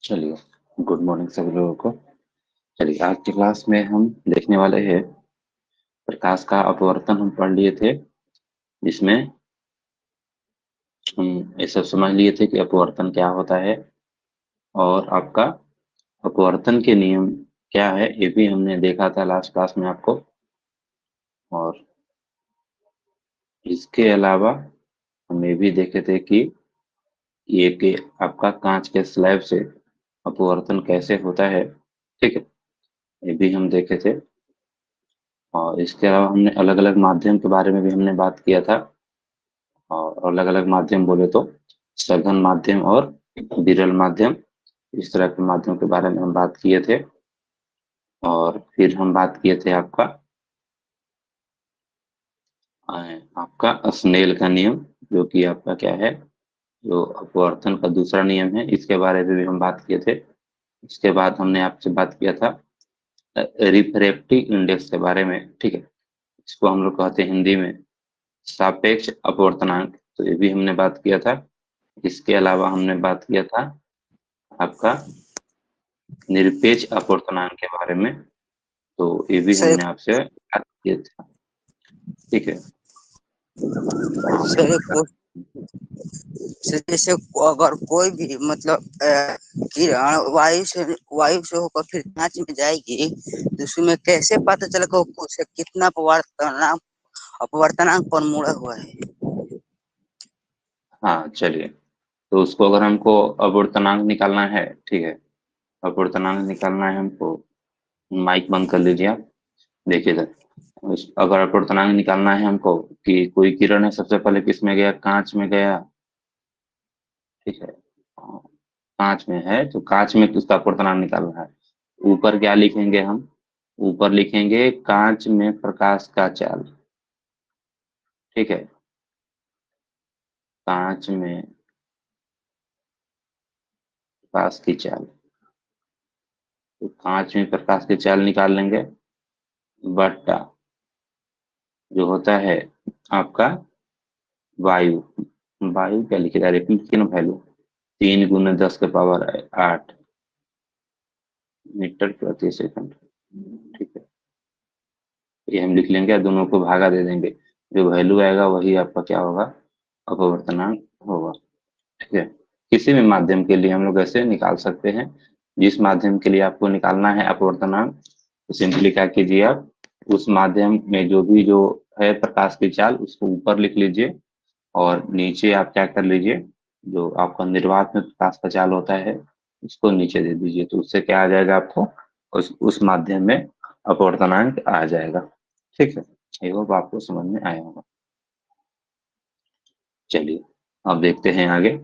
चलिए, good morning सभी लोगों को। चलिए, आज की क्लास में हम देखने वाले हैं प्रकाश का अपवर्तन हम पढ़ लिए थे, जिसमें हम ये सब समझ लिए थे कि अपवर्तन क्या होता है और आपका अपवर्तन के नियम क्या है, ये भी हमने देखा था लास्ट क्लास में आपको। और इसके अलावा हम ये भी देखे थे कि ये कि आपका कांच के स्लैब से अपवर्तन कैसे होता है, ठीक है, ये भी हम देखे थे। और इसके अलावा हमने अलग अलग माध्यम के बारे में भी हमने बात किया था। और अलग अलग माध्यम बोले तो सघन माध्यम और विरल माध्यम, इस तरह के माध्यम के बारे में हम बात किए थे। और फिर हम बात किए थे आपका स्नेल का नियम, जो कि आपका क्या है, जो अपवर्तन का दूसरा नियम है, इसके बारे में भी हम बात किए थे। इसके बाद हमने आपसे बात किया था रिफ्रैक्टिव इंडेक्स के बारे में, ठीक है, इसको हम लोग कहते हैं हिंदी में सापेक्ष अपवर्तनांक, तो ये भी हमने बात किया था। इसके अलावा हमने बात किया था आपका निरपेक्ष अपवर्तनांक के बारे में, तो ये भी सर हमने आपसे बात किए थे, ठीक है। सर जैसे अगर कोई भी मतलब किरण वायु से होकर फिर कांच में जाएगी तो उसमें कैसे पता चलेगा उसे कितना अपवर्तनांक अपवर्तनांक पर मुड़ा हुआ है। हाँ, चलिए, तो उसको अगर हमको अपवर्तनांक निकालना है, ठीक है, अपवर्तनांक निकालना है हमको, माइक बंद कर लीजिए आप। देखिए सर, अगर अपवर्तनांक निकालना है हमको कि कोई किरण है, सबसे पहले किस में गया, कांच में गया, ठीक है, कांच में है तो कांच में उसका अपवर्तनांक निकालना है। ऊपर क्या लिखेंगे हम, ऊपर लिखेंगे कांच में प्रकाश का चाल, ठीक है, कांच में प्रकाश की चाल, तो कांच में प्रकाश की चाल निकाल लेंगे बट्टा जो होता है आपका वायु, वायु क्या लिखे जा रहे हैं वैल्यू 3 × 10⁸ मीटर प्रति सेकंड, ठीक है, ये हम लिख लेंगे, दोनों को भागा दे देंगे, जो वैल्यू आएगा वही आपका क्या होगा, अपवर्तनांक होगा, ठीक है। किसी भी माध्यम के लिए हम लोग ऐसे निकाल सकते हैं। जिस माध्यम के लिए आपको निकालना है अपवर्तनांक, तो सिंपली क्या कीजिए, आप उस माध्यम में जो है प्रकाश की चाल, उसको ऊपर लिख लीजिए और नीचे आप क्या कर लीजिए, जो आपका निर्वात में प्रकाश का चाल होता है उसको नीचे दे दीजिए, तो उससे क्या आ जाएगा आपको, उस माध्यम में अपवर्तनांक आ जाएगा, ठीक है। आई होप आपको समझ में आया होगा। चलिए, अब देखते हैं आगे।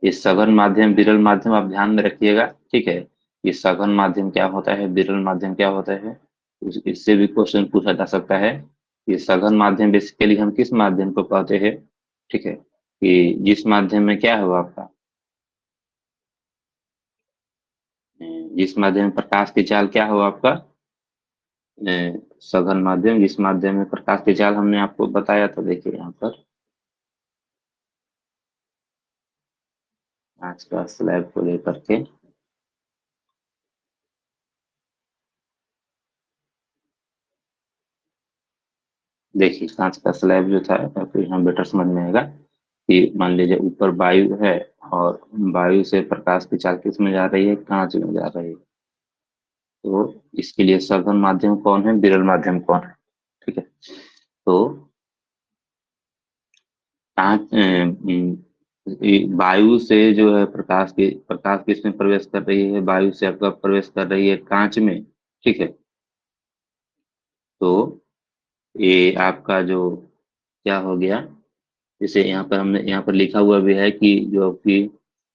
ये सघन माध्यम विरल माध्यम आप ध्यान में रखिएगा, ठीक है। ये सघन माध्यम क्या होता है, विरल माध्यम क्या होता है, इससे भी क्वेश्चन पूछा जा सकता है। ये सघन माध्यम बेसिकली हम किस माध्यम को कहते हैं, ठीक है, कि जिस माध्यम में क्या हुआ आपका, जिस माध्यम में प्रकाश की चाल क्या हुआ आपका, सघन माध्यम, जिस माध्यम में प्रकाश की चाल हमने आपको बताया था, देखिए यहाँ पर आज का स्लैब को लेकर के, देखिए कांच का स्लैब जो था, तो यहाँ बेटर समझ में आएगा कि मान लीजिए ऊपर वायु है और वायु से प्रकाश की चाल किस में जा रही है, कांच में जा रही है, तो इसके लिए सघन माध्यम कौन है, विरल माध्यम कौन है, ठीक है। तो कांच वायु से जो है प्रकाश किसमें प्रवेश कर रही है, वायु से आपका प्रवेश कर रही है कांच में। ठीक है। तो ये आपका जो क्या हो गया, जैसे यहाँ पर हमने यहाँ पर लिखा हुआ भी है कि जो कि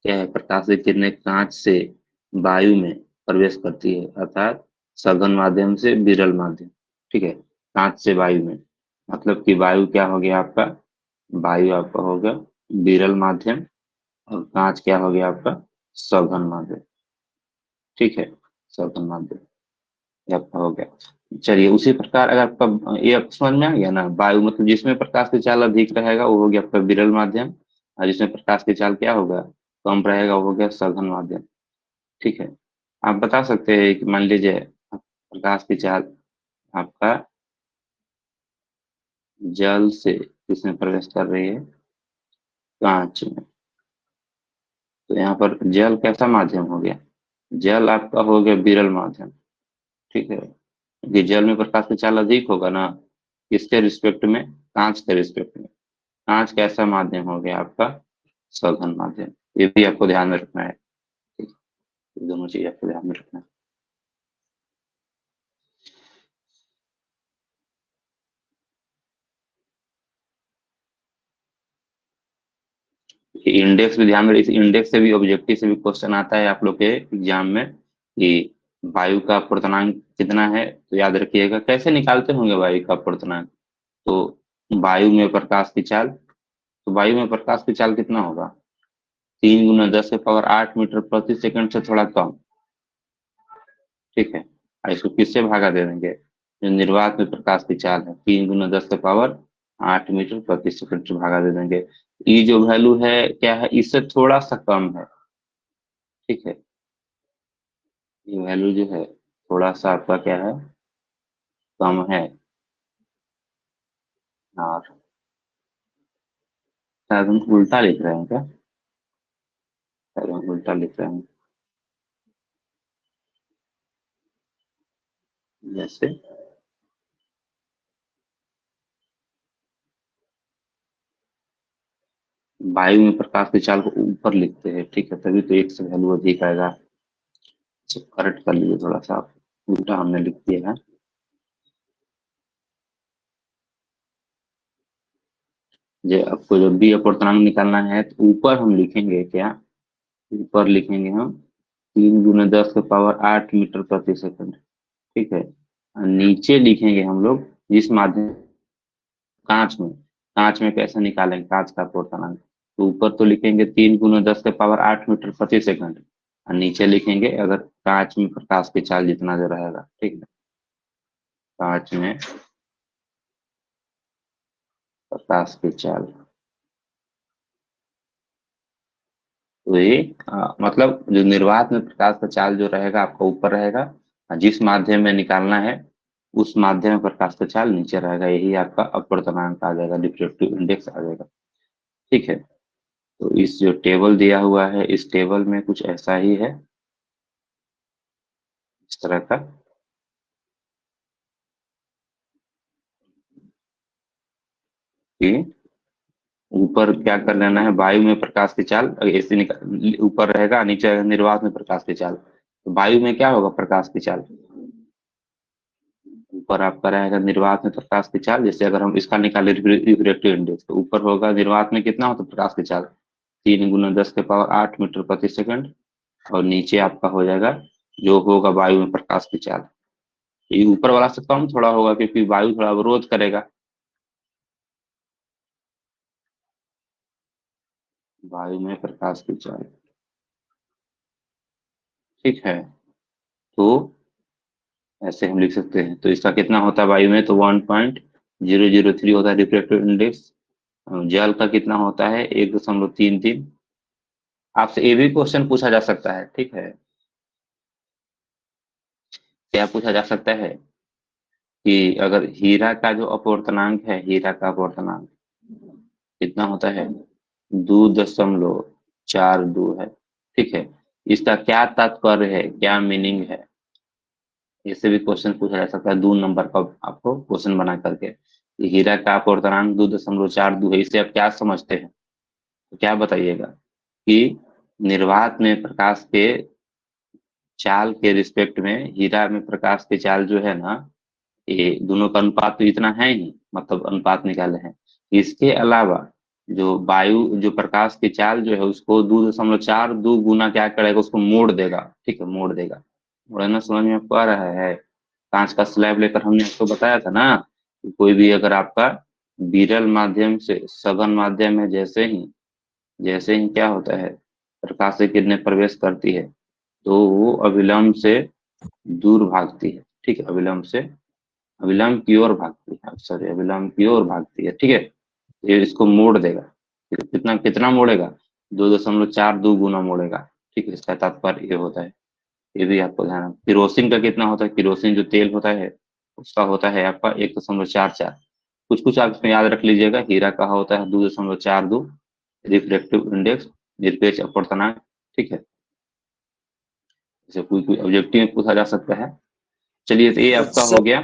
क्या है, प्रकाश की किरणें कांच से वायु में प्रवेश करती है, अर्थात सघन माध्यम से विरल माध्यम। ठीक है। कांच से वायु में, मतलब कि वायु क्या हो गया आपका, वायु आपका हो गया विरल माध्यम, और कांच क्या हो गया आपका, सघन माध्यम। ठीक है। सघन माध्यम ये आपका हो गया। चलिए उसी प्रकार अगर आपका ये आपको समझ में आ गया ना, वायु मतलब जिसमें प्रकाश की चाल अधिक रहेगा वो हो गया आपका विरल माध्यम, और जिसमें प्रकाश की चाल क्या होगा, कम रहेगा, वो हो गया सघन माध्यम। ठीक है। आप बता सकते हैं कि मान लीजिए प्रकाश की चाल आपका जल से किसमें प्रवेश कर रही है, कांच में। तो यहाँ पर जल कैसा माध्यम हो गया, जल आपका हो गया विरल माध्यम। ठीक है, क्योंकि जल में प्रकाश की चाल अधिक होगा ना, किसके रिस्पेक्ट में, कांच के रिस्पेक्ट में। कांच कैसा माध्यम हो गया आपका, सघन माध्यम। ये भी आपको ध्यान में रखना है। ठीक है? ये दोनों चीज आपको ध्यान में रखना है। इंडेक्स भी ध्यान में, इस इंडेक्स से भी ऑब्जेक्टिव से भी क्वेश्चन आता है आप लोग के एग्जाम में कि वायु का अपूर्णांक कितना है। तो याद रखिएगा कैसे निकालते होंगे वायु का अपूर्णांक। तो वायु में प्रकाश की चाल, तो वायु में प्रकाश की चाल कितना होगा, 3 × 10⁸ से थोड़ा कम। ठीक है। और इसको किससे भागा दे देंगे, जो निर्वात में प्रकाश की चाल है, 3 × 10⁸ से भागा दे देंगे। ये जो वैल्यू है क्या है, इससे थोड़ा सा कम है। ठीक है। ये वैल्यू जो है थोड़ा सा आपका क्या है, कम है। और शायद हम उल्टा लिख रहे हैं क्या, शायद हम उल्टा लिख रहे हैं। जैसे वायु में प्रकाश की चाल को ऊपर लिखते हैं, ठीक है, तभी तो एक से वैल्यू अधिक आएगा। करेक्ट कर लीजिए थोड़ा सा, उल्टा हमने लिख दिया है। जो आपको जब भी अपूर्णांक निकालना है तो ऊपर हम लिखेंगे क्या, ऊपर लिखेंगे हम 3 × 10⁸ ठीक है। और नीचे लिखेंगे हम लोग जिस माध्यम, कांच में कैसे निकालेंगे कांच का अपूर्णांक। तो ऊपर तो लिखेंगे 3 × 10⁸ और नीचे लिखेंगे अगर कांच में प्रकाश की चाल जितना जो रहेगा। ठीक है। कांच में प्रकाश की चाल, तो ये मतलब जो निर्वात में प्रकाश का चाल जो रहेगा आपका ऊपर रहेगा, और जिस माध्यम में निकालना है उस माध्यम में प्रकाश का चाल नीचे रहेगा। यही आपका अपवर्तनांक आ जाएगा, डिफ्रेक्टिव इंडेक्स आ जाएगा। ठीक है। तो इस जो टेबल दिया हुआ है इस टेबल में कुछ ऐसा ही है, इस तरह का। कि ऊपर क्या कर लेना है, वायु में प्रकाश की चाल ऐसे ऊपर रहेगा, नीचे रहेगा निर्वात में प्रकाश की चाल। तो वायु में क्या होगा प्रकाश की चाल, ऊपर आपका रहेगा निर्वात में प्रकाश की चाल। जैसे अगर हम इसका निकाले रिफ्रैक्टिव इंडेक्स, तो ऊपर होगा निर्वात में कितना होता है प्रकाश की चाल, 3 × 10⁸ और नीचे आपका हो जाएगा जो होगा वायु में प्रकाश की चाल। ये ऊपर वाला से कम थोड़ा होगा क्योंकि वायु थोड़ा अवरोध करेगा। वायु में प्रकाश की चाल, ठीक है। तो ऐसे हम लिख सकते हैं। तो इसका कितना होता है वायु में, तो 1.003 होता है रिफ्रैक्टिव इंडेक्स। जल का कितना होता है, 1.33। आपसे ये भी क्वेश्चन पूछा जा सकता है। ठीक है। क्या पूछा जा सकता है कि अगर हीरा का जो अपवर्तनांक है, हीरा का अपवर्तनांक कितना होता है, 2.42 है। ठीक है। इसका क्या तात्पर्य है, क्या मीनिंग है, इससे भी क्वेश्चन पूछा जा सकता है। 2 नंबर का आपको क्वेश्चन बना करके, हीरा का अपवर्तनांक 2.42 है, इससे आप क्या समझते हैं। तो क्या बताइएगा कि निर्वात में प्रकाश के चाल के रिस्पेक्ट में हीरा में प्रकाश के चाल जो है ना, ये दोनों का अनुपात तो इतना है ही, मतलब अनुपात निकाले हैं। इसके अलावा जो वायु जो प्रकाश की चाल जो है उसको 2.4 दो गुना क्या करेगा, उसको मोड़ देगा। ठीक है, मोड़ देगा। मोड़ना समझ में आपको आ रहा है? कांच का स्लैब लेकर हमने आपको बताया था ना कि कोई भी अगर आपका विरल माध्यम से सघन माध्यम में जैसे ही क्या होता है, प्रकाश की किरणें प्रवेश करती है तो वो अविलंब से दूर भागती है। ठीक है, अविलंब की ओर भागती है, सॉरी, अविलंब की ओर भागती है। ठीक है, ये इसको मोड़ देगा। कितना कितना मोड़ेगा? 2.4 दो गुना मोड़ेगा। ठीक है, इसका तात्पर्य ये होता है। ये भी आपको ध्यान रखना। किरोसिन का कितना होता है? किरोसिन जो तेल होता है उसका होता है आपका 1.44। कुछ कुछ आप इसमें याद रख लीजिएगा। हीरा का होता है 2.42 रिफ्रैक्टिव इंडेक्स, निरपेक्ष अपवर्तनांक। ठीक है, इसे कोई कोई ऑब्जेक्टिव में पूछा जा सकता है। चलिए, तो ये तो आपका सर हो गया।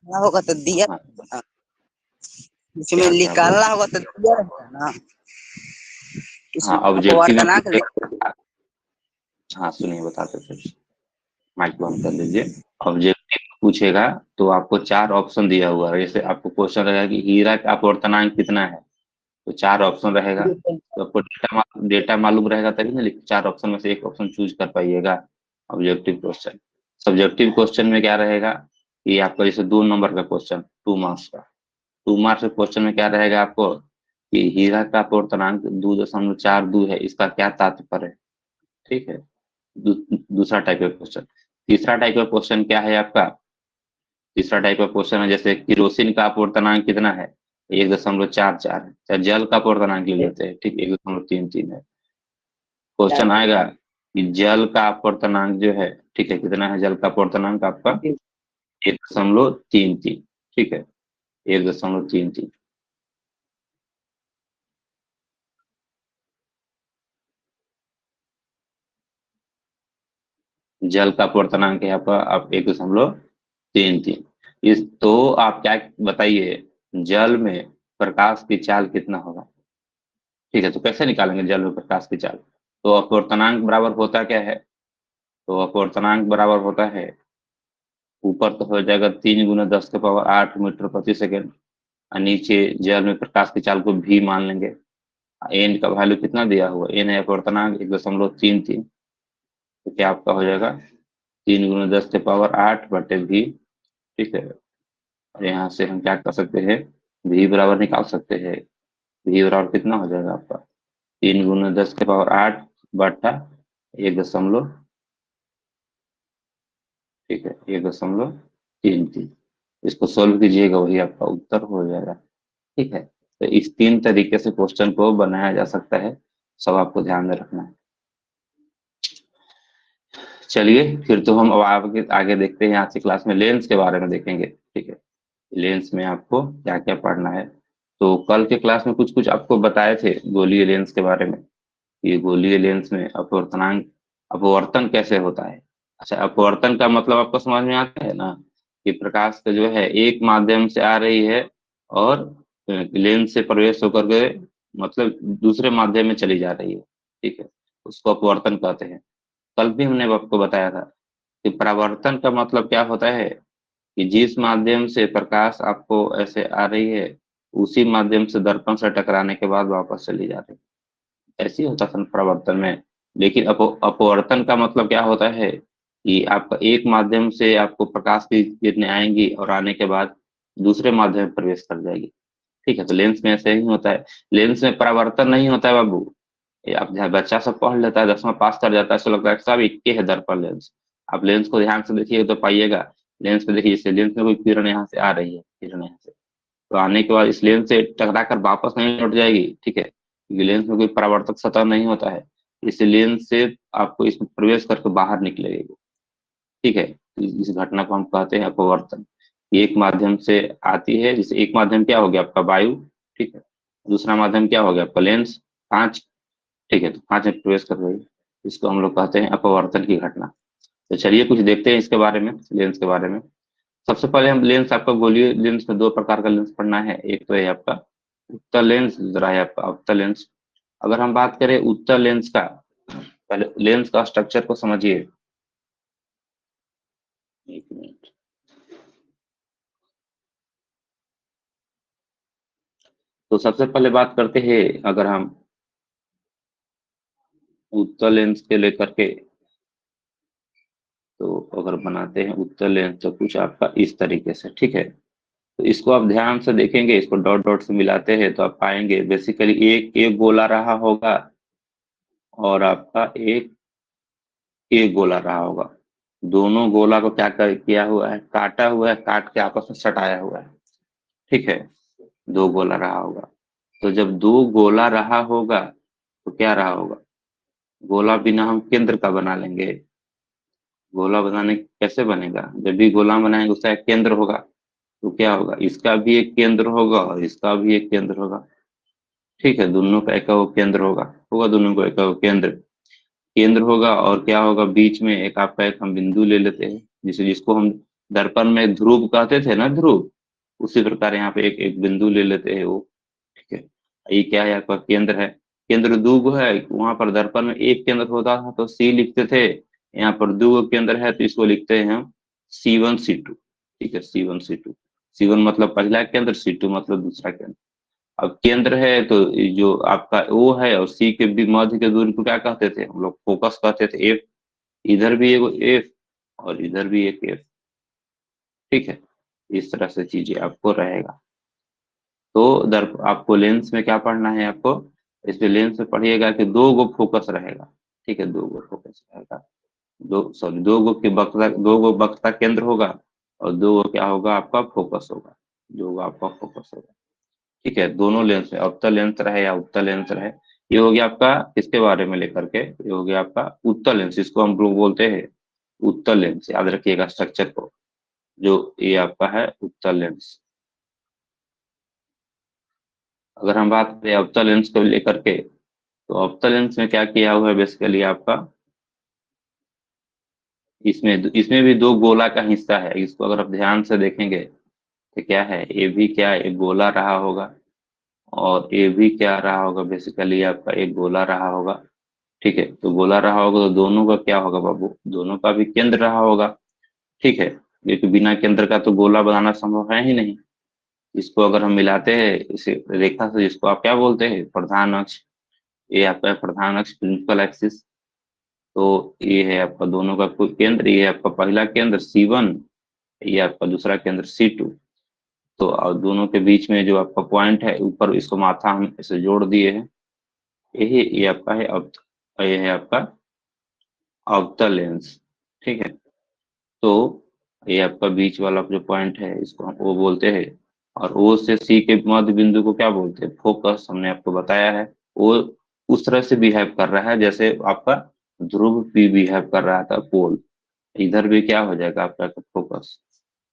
होगा तो दिया, हाँ, इसमें क्या क्या बोल निकालना रहे होगा तो दिया रहेगा ना, हैं? हाँ, इसमें ऑब्जेक्टिव में अपवर्तनांक पूछेगा। हाँ, सुनिए, बताते थे। माइक बंद कर लीजिए। ऑब्जेक्टिव पूछेगा तो आपको चार ऑप्शन दिया हुआ है। जैसे आपको क्वेश्चन रहेगा कि हीरा का अपवर्तनांक कितना है, तो चार ऑप्शन रहेगा। तो आपको डेटा मालूम रहेगा तभी ना चार ऑप्शन में से एक ऑप्शन चूज कर पाइएगा। Objective question. सब्जेक्टिव क्वेश्चन में क्या रहेगा कि आपका जैसे 2 नंबर का क्वेश्चन, 2 मार्क्स का, 2 मार्क्स के क्वेश्चन में क्या रहेगा आपको कि हीरा का अपवर्तनांक 2.42 है, इसका क्या तात्पर्य है। ठीक है, दूसरा टाइप का क्वेश्चन। तीसरा टाइप का क्वेश्चन क्या है आपका? तीसरा टाइप का क्वेश्चन है जैसे किरोसिन का अपवर्तनांक कितना है, 1.44 है। चाहे जल का अपवर्तनांक ले लेते हैं, ठीक, 1.33 है। क्वेश्चन आएगा कि जल का अपवर्तनांक जो है, ठीक है, कितना है जल का अपवर्तनांक आपका? 1.33। ठीक है, 1.33। जल का अपवर्तनांक है आपका आप 1.33। इस तो आप क्या बताइए, जल में प्रकाश की चाल कितना होगा? ठीक है, तो कैसे निकालेंगे जल में प्रकाश की चाल? तो अपवर्तनांक बराबर होता क्या है? तो अपवर्तनांक बराबर होता है, ऊपर तो हो जाएगा 3 × 10⁸ मीटर प्रति सेकेंड, और नीचे जल में प्रकाश की चाल को भी मान लेंगे। एन का वैल्यू कितना दिया हुआ? एन है अपवर्तनांक 1.33। तो क्या आपका हो जाएगा 3 × 10⁸ ठीक है। और यहाँ से हम क्या कर सकते हैं, भी बराबर निकाल सकते हैं। भी बराबर कितना हो जाएगा आपका? 3 × 10⁸ ठीक है, 1.33। इसको सोल्व कीजिएगा, वही आपका उत्तर हो जाएगा। ठीक है, तो इस 3 तरीके से क्वेश्चन को बनाया जा सकता है। सब आपको ध्यान में रखना है। चलिए, फिर तो हम अब आगे आगे देखते हैं। आज की क्लास में लेंस के बारे में देखेंगे। ठीक है, लेंस में आपको क्या क्या पढ़ना है। तो कल के क्लास में कुछ कुछ आपको बताए थे गोलीय लेंस के बारे में। ये गोलीय लेंस में अपवर्तनांक अपवर्तन कैसे होता है। अच्छा, अपवर्तन का मतलब आपको समझ में आता है ना कि प्रकाश का जो है एक माध्यम से आ रही है और लेंस से प्रवेश होकर के मतलब दूसरे माध्यम में चली जा रही है। ठीक है, उसको अपवर्तन कहते हैं। कल भी हमने आपको बताया था कि परावर्तन का मतलब क्या होता है कि जिस माध्यम से प्रकाश आपको ऐसे आ रही है उसी माध्यम से दर्पण से टकराने के बाद वापस चली जा रही है। ऐसे ही होता था परावर्तन में। लेकिन अपवर्तन का मतलब क्या होता है कि आपका एक माध्यम से आपको प्रकाश की किरणें आएंगी और आने के बाद दूसरे माध्यम में प्रवेश कर जाएगी। ठीक है, तो लेंस में ऐसे ही होता है। लेंस में परावर्तन नहीं होता है बाबू। ये आप जहाँ बच्चा सब पढ़ लेता है, 10वां पास कर जाता है, ऐसा लगता है कि सब इक्के है दर्पण लेंस। आप लेंस को ध्यान से देखिए तो पाइएगा। लेंस पे देखिए, जैसे लेंस में कोई किरण यहाँ से आ रही है, किरण यहाँ से, तो आने के बाद इस लेंस से टकरा कर वापस नहीं लौट जाएगी। ठीक है, क्योंकि लेंस में कोई परावर्तक सतह नहीं होता है। इस लेंस से आपको इसमें प्रवेश करके बाहर निकलेगी। ठीक है, तो इस घटना को हम कहते हैं अपवर्तन। ये एक माध्यम से आती है, जैसे एक माध्यम क्या हो गया आपका वायु। ठीक है, दूसरा माध्यम क्या हो गया आपका लेंस, कांच। ठीक है, तो कांच में प्रवेश कर रही है, इसको हम लोग कहते हैं अपवर्तन की घटना। तो चलिए कुछ देखते हैं इसके बारे में, लेंस के बारे में। सबसे पहले हम लेंस, आपका गोलीय लेंस में 2 प्रकार का लेंस पढ़ना है। एक तो है आपका उत्तल लेंस, दूसरा है आपका अवतल लेंस। अगर हम बात करें उत्तल लेंस का, पहले लेंस का स्ट्रक्चर को समझिए। एक मिनट। तो सबसे पहले बात करते हैं, अगर हम उत्तल लेंस के लेकर के, तो अगर बनाते हैं उत्तल लेंस तो कुछ आपका इस तरीके से, ठीक है। तो इसको आप ध्यान से देखेंगे, इसको डॉट डॉट से मिलाते हैं तो आप पाएंगे बेसिकली एक एक गोला रहा होगा और आपका एक गोला रहा होगा। दोनों गोला को किया हुआ है, काटा हुआ है, काट के आपस में सटाया हुआ है, ठीक है। दो गोला रहा होगा। तो जब दो गोला रहा होगा तो क्या रहा होगा, गोला बिना हम केंद्र का बना लेंगे। गोला बनाने कैसे बनेगा, जब भी गोला बनाएंगे उसका एक केंद्र होगा। तो क्या होगा, इसका भी एक केंद्र होगा और इसका भी एक केंद्र होगा, ठीक है। दोनों का एक केंद्र होगा दोनों को एक केंद्र केंद्र होगा। और क्या होगा, बीच में एक आपका एक हम बिंदु ले लेते हैं, जिसको हम दर्पण में ध्रुव कहते थे ना, ध्रुव। उसी प्रकार यहाँ पे एक एक बिंदु ले लेते हैं वो, ठीक है। ये क्या है, आपका केंद्र है। केंद्र दो है, वहां पर दर्पण में एक केंद्र होता था तो सी लिखते थे, यहाँ पर दो केंद्र है तो इसको लिखते हैं हम C1 C2, ठीक है। C1 मतलब पहला केंद्र, C2 मतलब दूसरा केंद्र। अब केंद्र है तो ये जो आपका O है और C के भी मध्य के दूरी को क्या कहते थे हम लोग, फोकस कहते थे, F। इधर भी एक F और इधर भी एक F, ठीक है। इस तरह से चीजें आपको रहेगा। तो दर्प आपको लेंस में क्या पढ़ना है आपको, इसमें लेंस में पढ़िएगा कि दो गो फोकस रहेगा, ठीक है। दो गो फोकस रहेगा, दो गो वक्रता केंद्र होगा और दो गो क्या होगा, आपका फोकस होगा, दो गो आपका फोकस होगा, ठीक है। दोनों लेंस में अवतल लेंस रहे या उत्तल लेंस रहे। ये हो गया आपका इसके बारे में लेकर के, ये हो गया आपका उत्तल लेंस, इसको हम लोग बोलते हैं उत्तल लेंस, याद रखिएगा स्ट्रक्चर को। जो ये आपका है उत्तल लेंस। अगर हम बात करें अवतल लेंस को लेकर के, तो अवतल लेंस में क्या किया हुआ है बेसिकली आपका, इसमें इसमें भी दो गोला का हिस्सा है। इसको अगर आप ध्यान से देखेंगे तो क्या है, ये भी क्या है, एक गोला रहा होगा और ये भी क्या रहा होगा, बेसिकली आपका एक गोला रहा होगा, ठीक है। तो गोला रहा होगा तो दोनों का क्या होगा बाबू, दोनों का भी केंद्र रहा होगा, ठीक है। क्योंकि बिना केंद्र का तो गोला बनाना संभव है ही नहीं। इसको अगर हम मिलाते हैं इसे रेखा से, जिसको आप क्या बोलते हैं, प्रधान अक्ष। ये आपका है प्रधान अक्ष, प्रिंसिपल एक्सिस। तो ये है आपका दोनों का कुल केंद्र, ये है आपका पहला केंद्र C1, ये आपका दूसरा केंद्र C2। तो और दोनों के बीच में जो आपका पॉइंट है ऊपर, इसको माथा हम इसे जोड़ दिए हैं, यही ये आपका है ये है आपका अवतल लेंस, ठीक है। तो ये आपका बीच वाला जो पॉइंट है इसको हम O बोलते हैं। और O से C के मध्य बिंदु को क्या बोलते हैं, फोकस, हमने आपको बताया है। वो उस तरह से बिहेव कर रहा है जैसे आपका ध्रुव भी बिहेव कर रहा था, पोल। इधर भी क्या हो जाएगा आपका फोकस।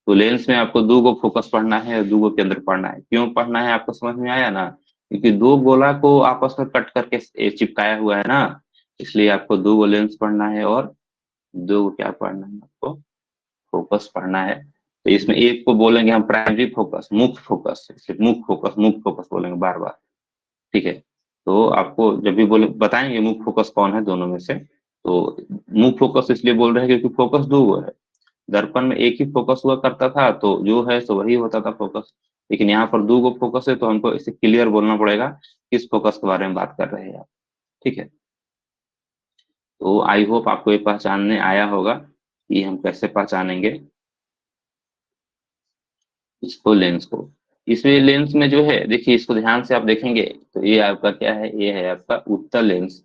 तो लेंस में आपको दो गो फोकस पढ़ना है और दो गो केंद्र पढ़ना है। क्यों पढ़ना है आपको समझ में आया ना, क्योंकि दो गोला को आपस में कट करके चिपकाया हुआ है ना, इसलिए आपको दो गो लेंस पढ़ना है और दो गो क्या पढ़ना है आपको, फोकस पढ़ना है। तो इसमें एक को बोलेंगे हम प्राइमरी फोकस, मुख्य फोकस, सिर्फ मुख्य फोकस बोलेंगे बार बार, ठीक है। तो आपको जब भी बोले बताएंगे मुख्य फोकस कौन है दोनों में से। तो मुख्य फोकस इसलिए बोल रहे हैं क्योंकि फोकस दो गो है। दर्पण में एक ही फोकस हुआ करता था तो जो है सो वही होता था फोकस, लेकिन यहाँ पर दो गो फोकस है तो हमको इसे क्लियर बोलना पड़ेगा किस फोकस के बारे में बात कर रहे हैं आप, ठीक है। तो आई होप आपको ये पहचानने आया होगा कि हम कैसे पहचानेंगे इसको, लेंस को। इसमें लेंस में जो है देखिए, इसको ध्यान से आप देखेंगे तो ये आपका क्या है, ये है आपका उत्तल लेंस।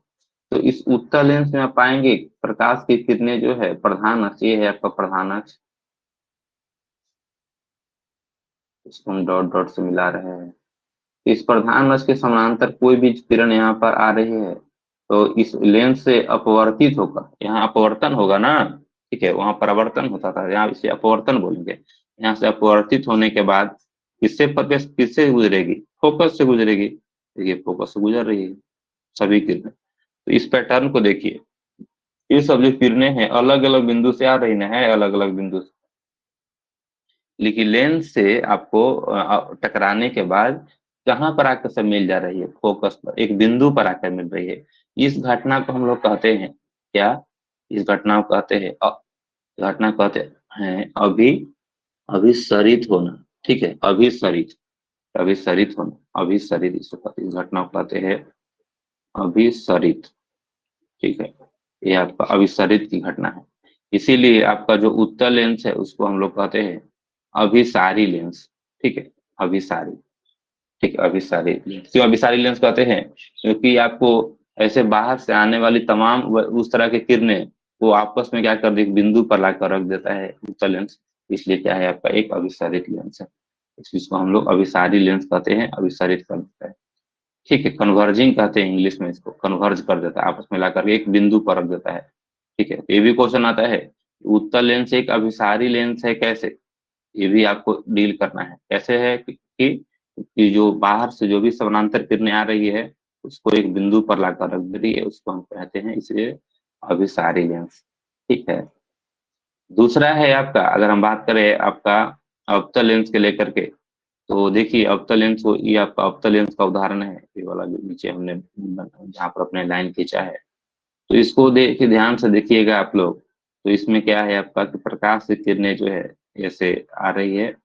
तो इस उत्तल लेंस में आप पाएंगे प्रकाश की किरणें जो है प्रधान अक्ष, ये है आपका प्रधान अक्ष, इसको हम डॉट डॉट से मिला रहे हैं। इस प्रधान अक्ष के समानांतर कोई भी किरण यहाँ पर आ रही है तो इस लेंस से अपवर्तित होकर, यहाँ अपवर्तन होगा ना, ठीक है। वहां परावर्तन होता था, यहाँ इसे अपवर्तन बोलेंगे। यहाँ से अपवर्तित होने के बाद किससे प्रवेश, किससे गुजरेगी, फोकस से गुजरेगी। देखिए फोकस से गुजर रही है सभी किरणें। तो इस पैटर्न को देखिए, ये सब जो किरणें हैं अलग अलग बिंदु से आ रही ना, है अलग अलग बिंदु से, लेकिन लेंस से आपको टकराने के बाद कहाँ पर आकर से मिल जा रही है, फोकस पर, एक बिंदु पर आकर मिल रही है। इस घटना को हम लोग कहते हैं क्या, इस घटना को कहते हैं घटना कहते हैं अभिसरित होना। ठीक है, अभिसरित, अभिसरित होना, अभिसरित इसको कहते हैं, इस घटना को कहते हैं अभिसरित। ठीक है, ये आपका अभिसरित की घटना है। इसीलिए आपका जो उत्तल लेंस है उसको हम लोग कहते हैं अभिसारी लेंस। ठीक है, अभिसारी। ठीक है, अभिसारी लेंस क्यों अभिसारी लेंस कहते हैं, क्योंकि आपको ऐसे बाहर से आने वाली तमाम उस तरह की किरणें वो आपस में क्या कर दे, एक बिंदु पर लाकर रख देता है उत्तल लेंस। इसलिए क्या है, आपका एक अभिसारित लेंस है। इस चीज को हम लोग अभिसारी लेंस कहते हैं, अभिसारित कर देता है। ठीक है, कन्वर्जिंग कहते हैं इंग्लिश में इसको, कन्वर्ज कर देता है, आपस में लाकर के एक बिंदु पर रख देता है। ठीक है, ये भी क्वेश्चन आता है, उत्तल लेंस एक अभिसारी लेंस है कैसे, ये भी आपको डील करना है। कैसे है कि जो बाहर से जो भी समानांतर किरणें आ रही है उसको एक बिंदु पर लाकर रख दे रही है, उसको हम कहते हैं इसलिए अभिसारी लेंस। ठीक है, दूसरा है आपका, अगर हम बात करें आपका अवतल लेंस के लेकर के, तो देखिए अवतल लेंस को, ये आपका अवतल लेंस का उदाहरण है, ये वाला जो नीचे हमने जहाँ पर अपने लाइन खींचा है। तो इसको देखिए, ध्यान से देखिएगा आप लोग। तो इसमें क्या है आपका कि प्रकाश की किरणें जो है ऐसे आ रही है,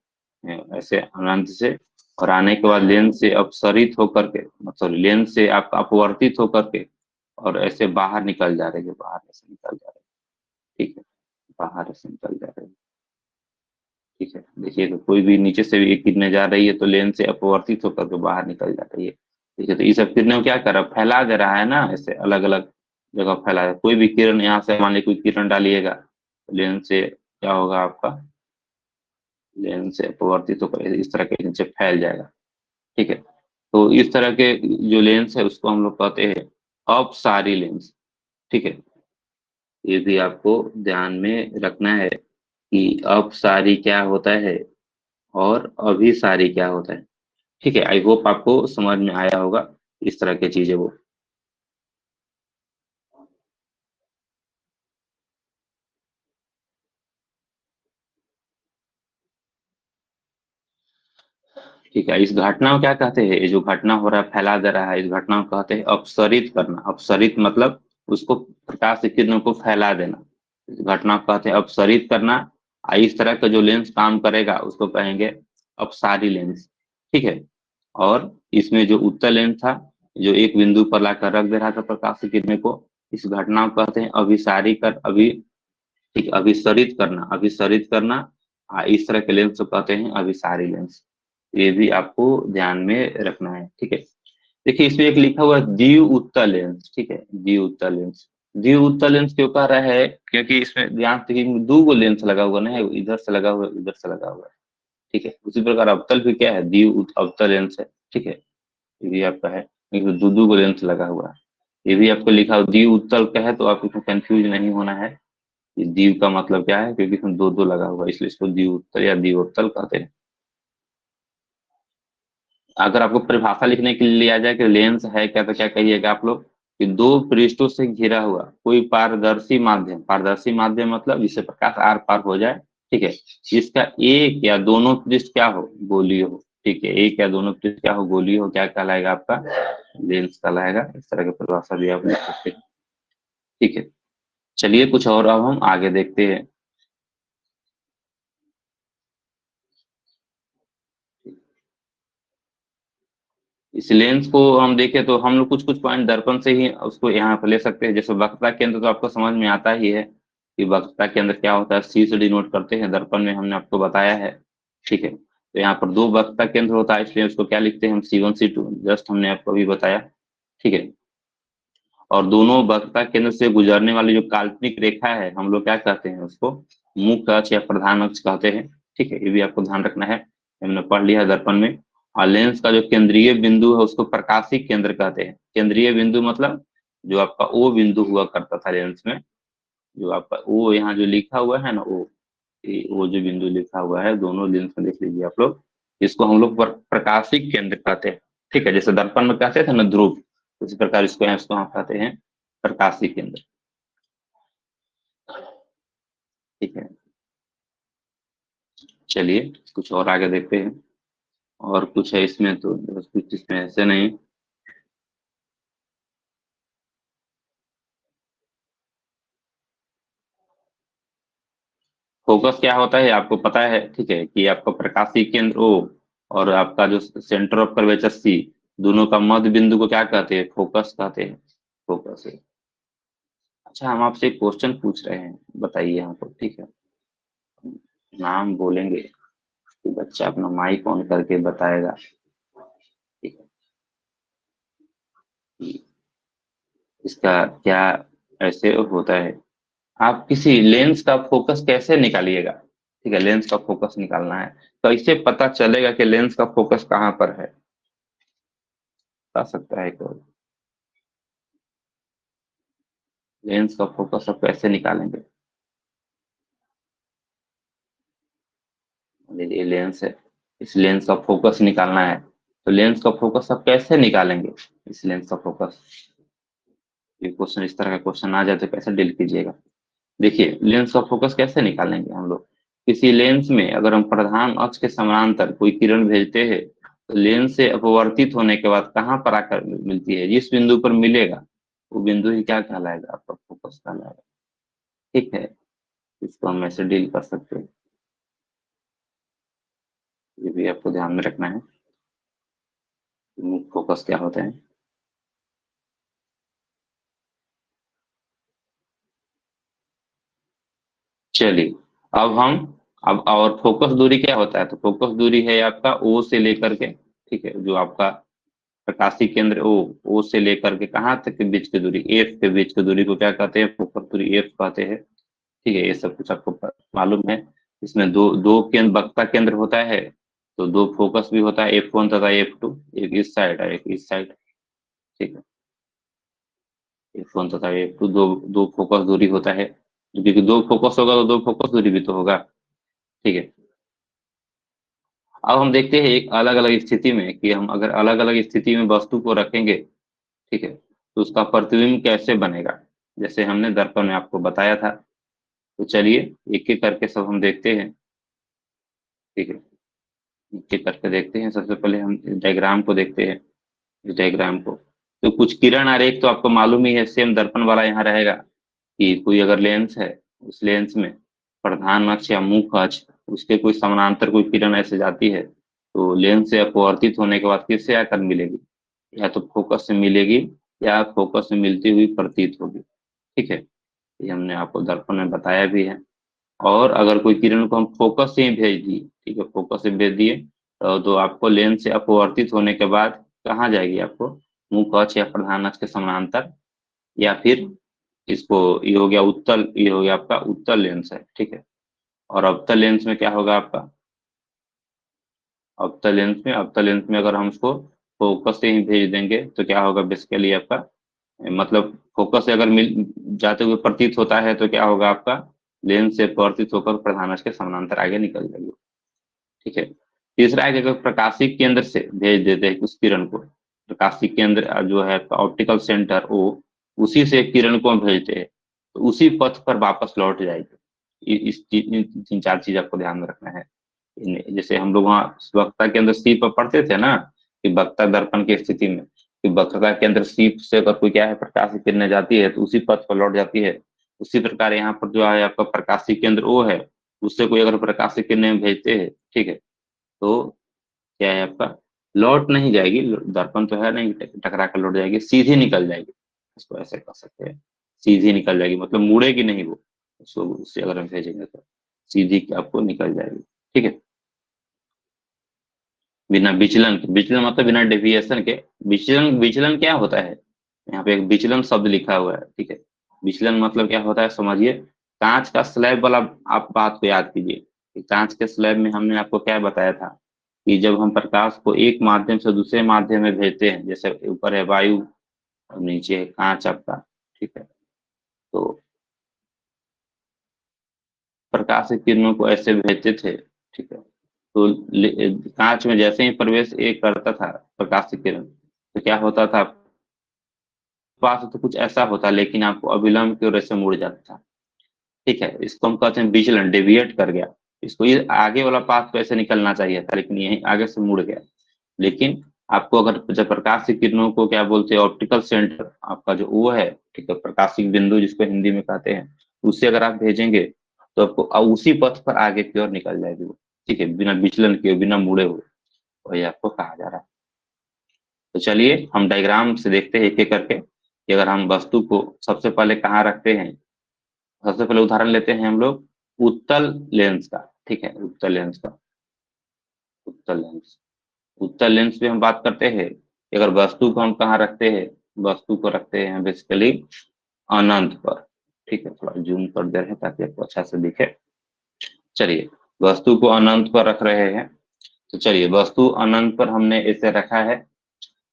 ऐसे अनंत से, और आने के बाद लेंस से अपसरित होकर के, सॉरी, लेंस से आपका अपवर्तित होकर के और ऐसे बाहर निकल जा रही है, बाहर ऐसे निकल जा रही है। ठीक है, बाहर ऐसे निकल जा रही है। ठीक है, देखिए तो कोई भी नीचे से भी एक किरणें जा रही है तो लेंस से अपवर्तित होकर के बाहर निकल जा रही है। ठीक है, तो ये सब किरणें को क्या कर रहा है, फैला दे रहा है ना, ऐसे अलग अलग जगह फैला है। कोई भी किरण यहाँ से मान लीजिए कोई किरण डालिएगा तो लेंस से क्या होगा आपका, लेंस से अपवर्तित होकर इस तरह के नीचे फैल जाएगा। ठीक है, तो इस तरह के जो लेंस है उसको हम लोग कहते हैं अपसारी लेंस। ठीक है, ये भी आपको ध्यान में रखना है कि अपसारी क्या होता है और अभिसारी क्या होता है। ठीक है, आई होप आपको समझ में आया होगा इस तरह की चीजें वो। ठीक है, इस घटना को क्या कहते हैं, ये जो घटना हो रहा है, फैला दे रहा है, इस घटना को कहते हैं अपसरित करना। अपसरित मतलब उसको, प्रकाश की किरणों को फैला देना, इस घटना को कहते हैं अपसरित करना। इस तरह का जो लेंस काम करेगा उसको कहेंगे अपसारी लेंस। ठीक है, और इसमें जो उत्तल लेंस था, जो एक बिंदु पर लाकर रख दे रहा था प्रकाश की किरणें को, इस घटना को कहते हैं अभिसारी कर अभी ठीक, अभिसरित करना, अभिसरित करना। इस तरह के लेंस को कहते हैं अभिसारी लेंस। ये भी आपको ध्यान में रखना है। ठीक है, देखिए इसमें एक लिखा हुआ है द्वि उत्तल लेंस। ठीक है, द्वि उत्तल लेंस, द्वि उत्तल लेंस क्यों कह रहा है, क्योंकि इसमें ध्यान से देखिए दो गो लेंस लगा हुआ ना है, इधर से लगा हुआ है, इधर से लगा हुआ है। ठीक है, उसी प्रकार अवतल भी क्या है, द्वि अवतल लेंस है। ठीक है, ये भी आपका है, इसमें दो दो गो लेंस लगा हुआ है। ये भी आपको लिखा हुआ द्वि उत्तल का है, तो आपको इसमें कंफ्यूज नहीं होना है। ये द्वीप का मतलब क्या है, क्योंकि इसमें दो दो लगा हुआ है इसलिए इसको द्विउत्तल या द्विउत्तल कहते हैं। अगर आपको परिभाषा लिखने के लिए लिया जाए कि लेंस है क्या, तो क्या कहिएगा आप लोग कि दो पृष्ठों से घिरा हुआ कोई पारदर्शी माध्यम, पारदर्शी माध्यम मतलब जिससे प्रकाश आर पार हो जाए। ठीक है, जिसका एक या दोनों पृष्ठ क्या हो, गोलीय हो। ठीक है, एक या दोनों पृष्ठ क्या हो, गोलीय हो, क्या कहलाएगा आपका, लेंस कहलाएगा। इस तरह की परिभाषा भी आप लिख सकते हैं। ठीक है, चलिए कुछ और अब हम आगे देखते हैं। इस लेंस को हम देखें तो हम लोग कुछ कुछ पॉइंट दर्पण से ही उसको यहाँ पर ले सकते हैं। जैसे वक्रता केंद्र तो आपको समझ में आता ही है कि वक्रता केंद्र क्या होता है, सी से डिनोट करते हैं, दर्पण में हमने आपको बताया है। ठीक है, तो यहाँ पर दो वक्रता केंद्र होता है, इसलिए उसको क्या लिखते हैं हम, C1 C2, जस्ट हमने आपको अभी बताया। ठीक है, और दोनों वक्रता केंद्र से गुजरने वाली जो काल्पनिक रेखा है हम लोग क्या कहते हैं उसको, मुख्य अक्ष या प्रधान अक्ष कहते हैं। ठीक है, ये भी आपको ध्यान रखना है, हमने पढ़ लिया है दर्पण में। और लेंस का जो केंद्रीय बिंदु है उसको प्रकाशिक केंद्र कहते हैं। केंद्रीय बिंदु मतलब जो आपका ओ बिंदु हुआ करता था लेंस में, जो आपका ओ यहाँ जो लिखा हुआ है ना, ओ जो बिंदु लिखा हुआ है दोनों लेंस में देख लीजिए आप लोग, इसको हम लोग प्रकाशिक केंद्र कहते हैं। ठीक है, जैसे दर्पण में कहते थे ना ध्रुव, उसी प्रकार इसको हम कहते हैं प्रकाशिक केंद्र। ठीक है, चलिए कुछ और आगे देखते हैं। और कुछ है इसमें, तो बस कुछ इसमें ऐसे नहीं। फोकस क्या होता है आपको पता है, ठीक है, कि आपका प्रकाशीय केंद्र ओ और आपका जो सेंटर ऑफ कर्वेचर सी, दोनों का मध्य बिंदु को क्या कहते हैं, फोकस कहते हैं। फोकस है। अच्छा, हम आपसे एक क्वेश्चन पूछ रहे हैं, बताइए हमको, ठीक है। नाम बोलेंगे कि बच्चा अपना माइक ऑन करके बताएगा, ठीक है, कि इसका क्या ऐसे होता है। आप किसी लेंस का फोकस कैसे निकालिएगा, ठीक है, लेंस का फोकस निकालना है, तो इससे पता चलेगा कि लेंस का फोकस कहाँ पर है, बता सकता है कोई? लेंस का फोकस आप कैसे निकालेंगे? ये लेंस है, इस लेंस का फोकस निकालना है, तो लेंस का फोकस आप कैसे निकालेंगे, इस लेंस का फोकस? ये क्वेश्चन, इस तरह का क्वेश्चन आ जाए तो कैसे डील कीजिएगा? देखिए, लेंस का फोकस कैसे निकालेंगे हम लोग। किसी लेंस में अगर हम प्रधान अक्ष के समानांतर कोई किरण भेजते हैं, तो लेंस से अपवर्तित होने के बाद कहाँ पर आकर मिलती है, जिस बिंदु पर मिलेगा वो बिंदु ही क्या कहलाएगा, आपका फोकस कहलाएगा। ठीक है, इसको हम ऐसे डील कर सकते हैं, ये भी आपको ध्यान में रखना है, फोकस क्या होता है। चलिए, अब हम, अब और फोकस दूरी क्या होता है, तो फोकस दूरी है आपका ओ से लेकर के, ठीक है, जो आपका प्रकाशीय केंद्र ओ से लेकर के कहाँ तक के बीच की दूरी, एफ के बीच की दूरी को क्या कहते हैं, फोकस दूरी एफ कहते हैं। ठीक है, ये सब कुछ आपको मालूम है। इसमें दो दो केंद्र, वक्रता केंद्र होता है, तो दो फोकस भी होता है, F1 तथा F2, एक इस साइड और एक इस साइड। ठीक है, F1 तथा F2 दो दो फोकस दूरी होता है, क्योंकि दो फोकस होगा तो दो फोकस दूरी भी तो होगा। ठीक है, अब हम देखते हैं एक अलग अलग स्थिति में, कि हम अगर अलग अलग स्थिति में वस्तु को रखेंगे, ठीक है, तो उसका प्रतिबिंब कैसे बनेगा, जैसे हमने दर्पण में आपको बताया था। तो चलिए एक एक करके सब हम देखते हैं, ठीक है, एक एक करके देखते हैं। सबसे पहले हम डायग्राम को देखते हैं, इस डायग्राम को। तो कुछ किरण आरेख तो आपको मालूम ही है, सेम दर्पण वाला यहाँ रहेगा, कि कोई अगर लेंस है, उस लेंस में प्रधान अक्ष या मुख्य अक्ष, उसके कोई समानांतर कोई किरण ऐसे जाती है, तो लेंस से अपवर्तित होने के बाद किससे आकर मिलेगी, या तो फोकस से मिलेगी, या फोकस से मिलती हुई प्रतीत होगी। ठीक है, ये हमने आपको दर्पण में बताया भी है। और अगर कोई किरण को हम फोकस से ही भेज दिए, ठीक है, फोकस से भेज दिए, तो आपको लेंस से अपवर्तित होने के बाद कहाँ जाएगी, आपको मुख्य अक्ष या प्रधान अक्ष के समानांतर, या फिर इसको, ये हो गया उत्तल, ये हो गया आपका उत्तल लेंस है, ठीक है। और अवतल लेंस में क्या होगा आपका, अवतल लेंस में अगर हम उसको फोकस से ही भेज देंगे तो क्या होगा, बेसिकली आपका, मतलब फोकस से अगर मिल जाते हुए प्रतीत होता है तो क्या होगा आपका, लेंस से प्रतीत होकर प्रधान अक्ष के समानांतर आगे निकल जाएगी। ठीक है, तीसरा है कि अगर प्रकाशीय केंद्र से भेज देते हैं उस किरण को, प्रकाशीय केंद्र जो है ऑप्टिकल सेंटर ओ, उसी से किरण को हम भेजते हैं, तो उसी पथ पर वापस लौट जाएगी। इन तीन चार चीज आपको ध्यान में रखना है। जैसे हम लोग वहाँ वक्रता केंद्र सी पर पढ़ते थे ना, कि वक्रता दर्पण की स्थिति में, कि वक्रता केंद्र सी से अगर कोई क्या है, प्रकाश की किरणें जाती है तो उसी पथ पर लौट जाती है। उसी प्रकार यहाँ पर जो है आपका प्रकाशीय केंद्र ओ है, उससे कोई अगर प्रकाश की किरणें भेजते हैं, ठीक है, तो क्या है आपका, लौट नहीं जाएगी, दर्पण तो है नहीं, टकरा कर लौट जाएगी, सीधी निकल जाएगी। इसको ऐसे कर सकते हैं, सीधी निकल जाएगी, मतलब मुड़ेगी नहीं वो, उसको उससे अगर हम भेजेंगे तो सीधी आपको निकल जाएगी। ठीक है, बिना विचलन के, विचलन मतलब बिना डेविएशन के। विचलन, विचलन क्या होता है, यहाँ पे एक विचलन शब्द लिखा हुआ है, ठीक है। विचलन मतलब क्या होता है समझिए, कांच का स्लैब वाला आप बात को याद कीजिए, कि कांच के स्लैब में हमने आपको क्या बताया था, कि जब हम प्रकाश को एक माध्यम से दूसरे माध्यम में भेजते हैं, जैसे ऊपर है वायु और नीचे है कांच आपका, ठीक है, तो प्रकाश की किरणों को ऐसे भेजते थे, ठीक है, तो कांच में जैसे ही प्रवेश एक करता था प्रकाश की किरण, तो क्या होता था, पास तो कुछ ऐसा होता, लेकिन आपको अविलंब की वजह से मुड़ जाता था। ठीक है, इसको हम कहते हैं विचलन, डेविएट कर गया। इसको ये आगे वाला पाथ तो ऐसे निकलना चाहिए था, लेकिन यही आगे से मुड़ गया। लेकिन आपको अगर जब प्रकाशिक किरणों को क्या बोलते हैं, ऑप्टिकल सेंटर आपका जो वो है, ठीक है, प्रकाशिक बिंदु जिसको हिंदी में कहते हैं, उससे अगर आप भेजेंगे तो आपको उसी पथ पर आगे की ओर निकल जाएगी वो, ठीक है, बिना विचलन किए, बिना मुड़े हुए, वही आपको कहा जा रहा है। तो चलिए हम डायग्राम से देखते हैं एक एक करके कि अगर हम वस्तु को सबसे पहले कहाँ रखते हैं। सबसे पहले उदाहरण लेते हैं हम लोग उत्तल लेंस का, ठीक है, उत्तल लेंस का। उत्तल लेंस, उत्तल लेंस पे हम बात करते हैं कि अगर वस्तु को हम कहाँ रखते हैं, वस्तु को रखते हैं बेसिकली अनंत पर, ठीक है, थोड़ा जूम कर दे रहे हैं ताकि आपको अच्छा से दिखे। चलिए वस्तु को अनंत पर रख रहे हैं, तो चलिए वस्तु अनंत पर हमने इसे रखा है,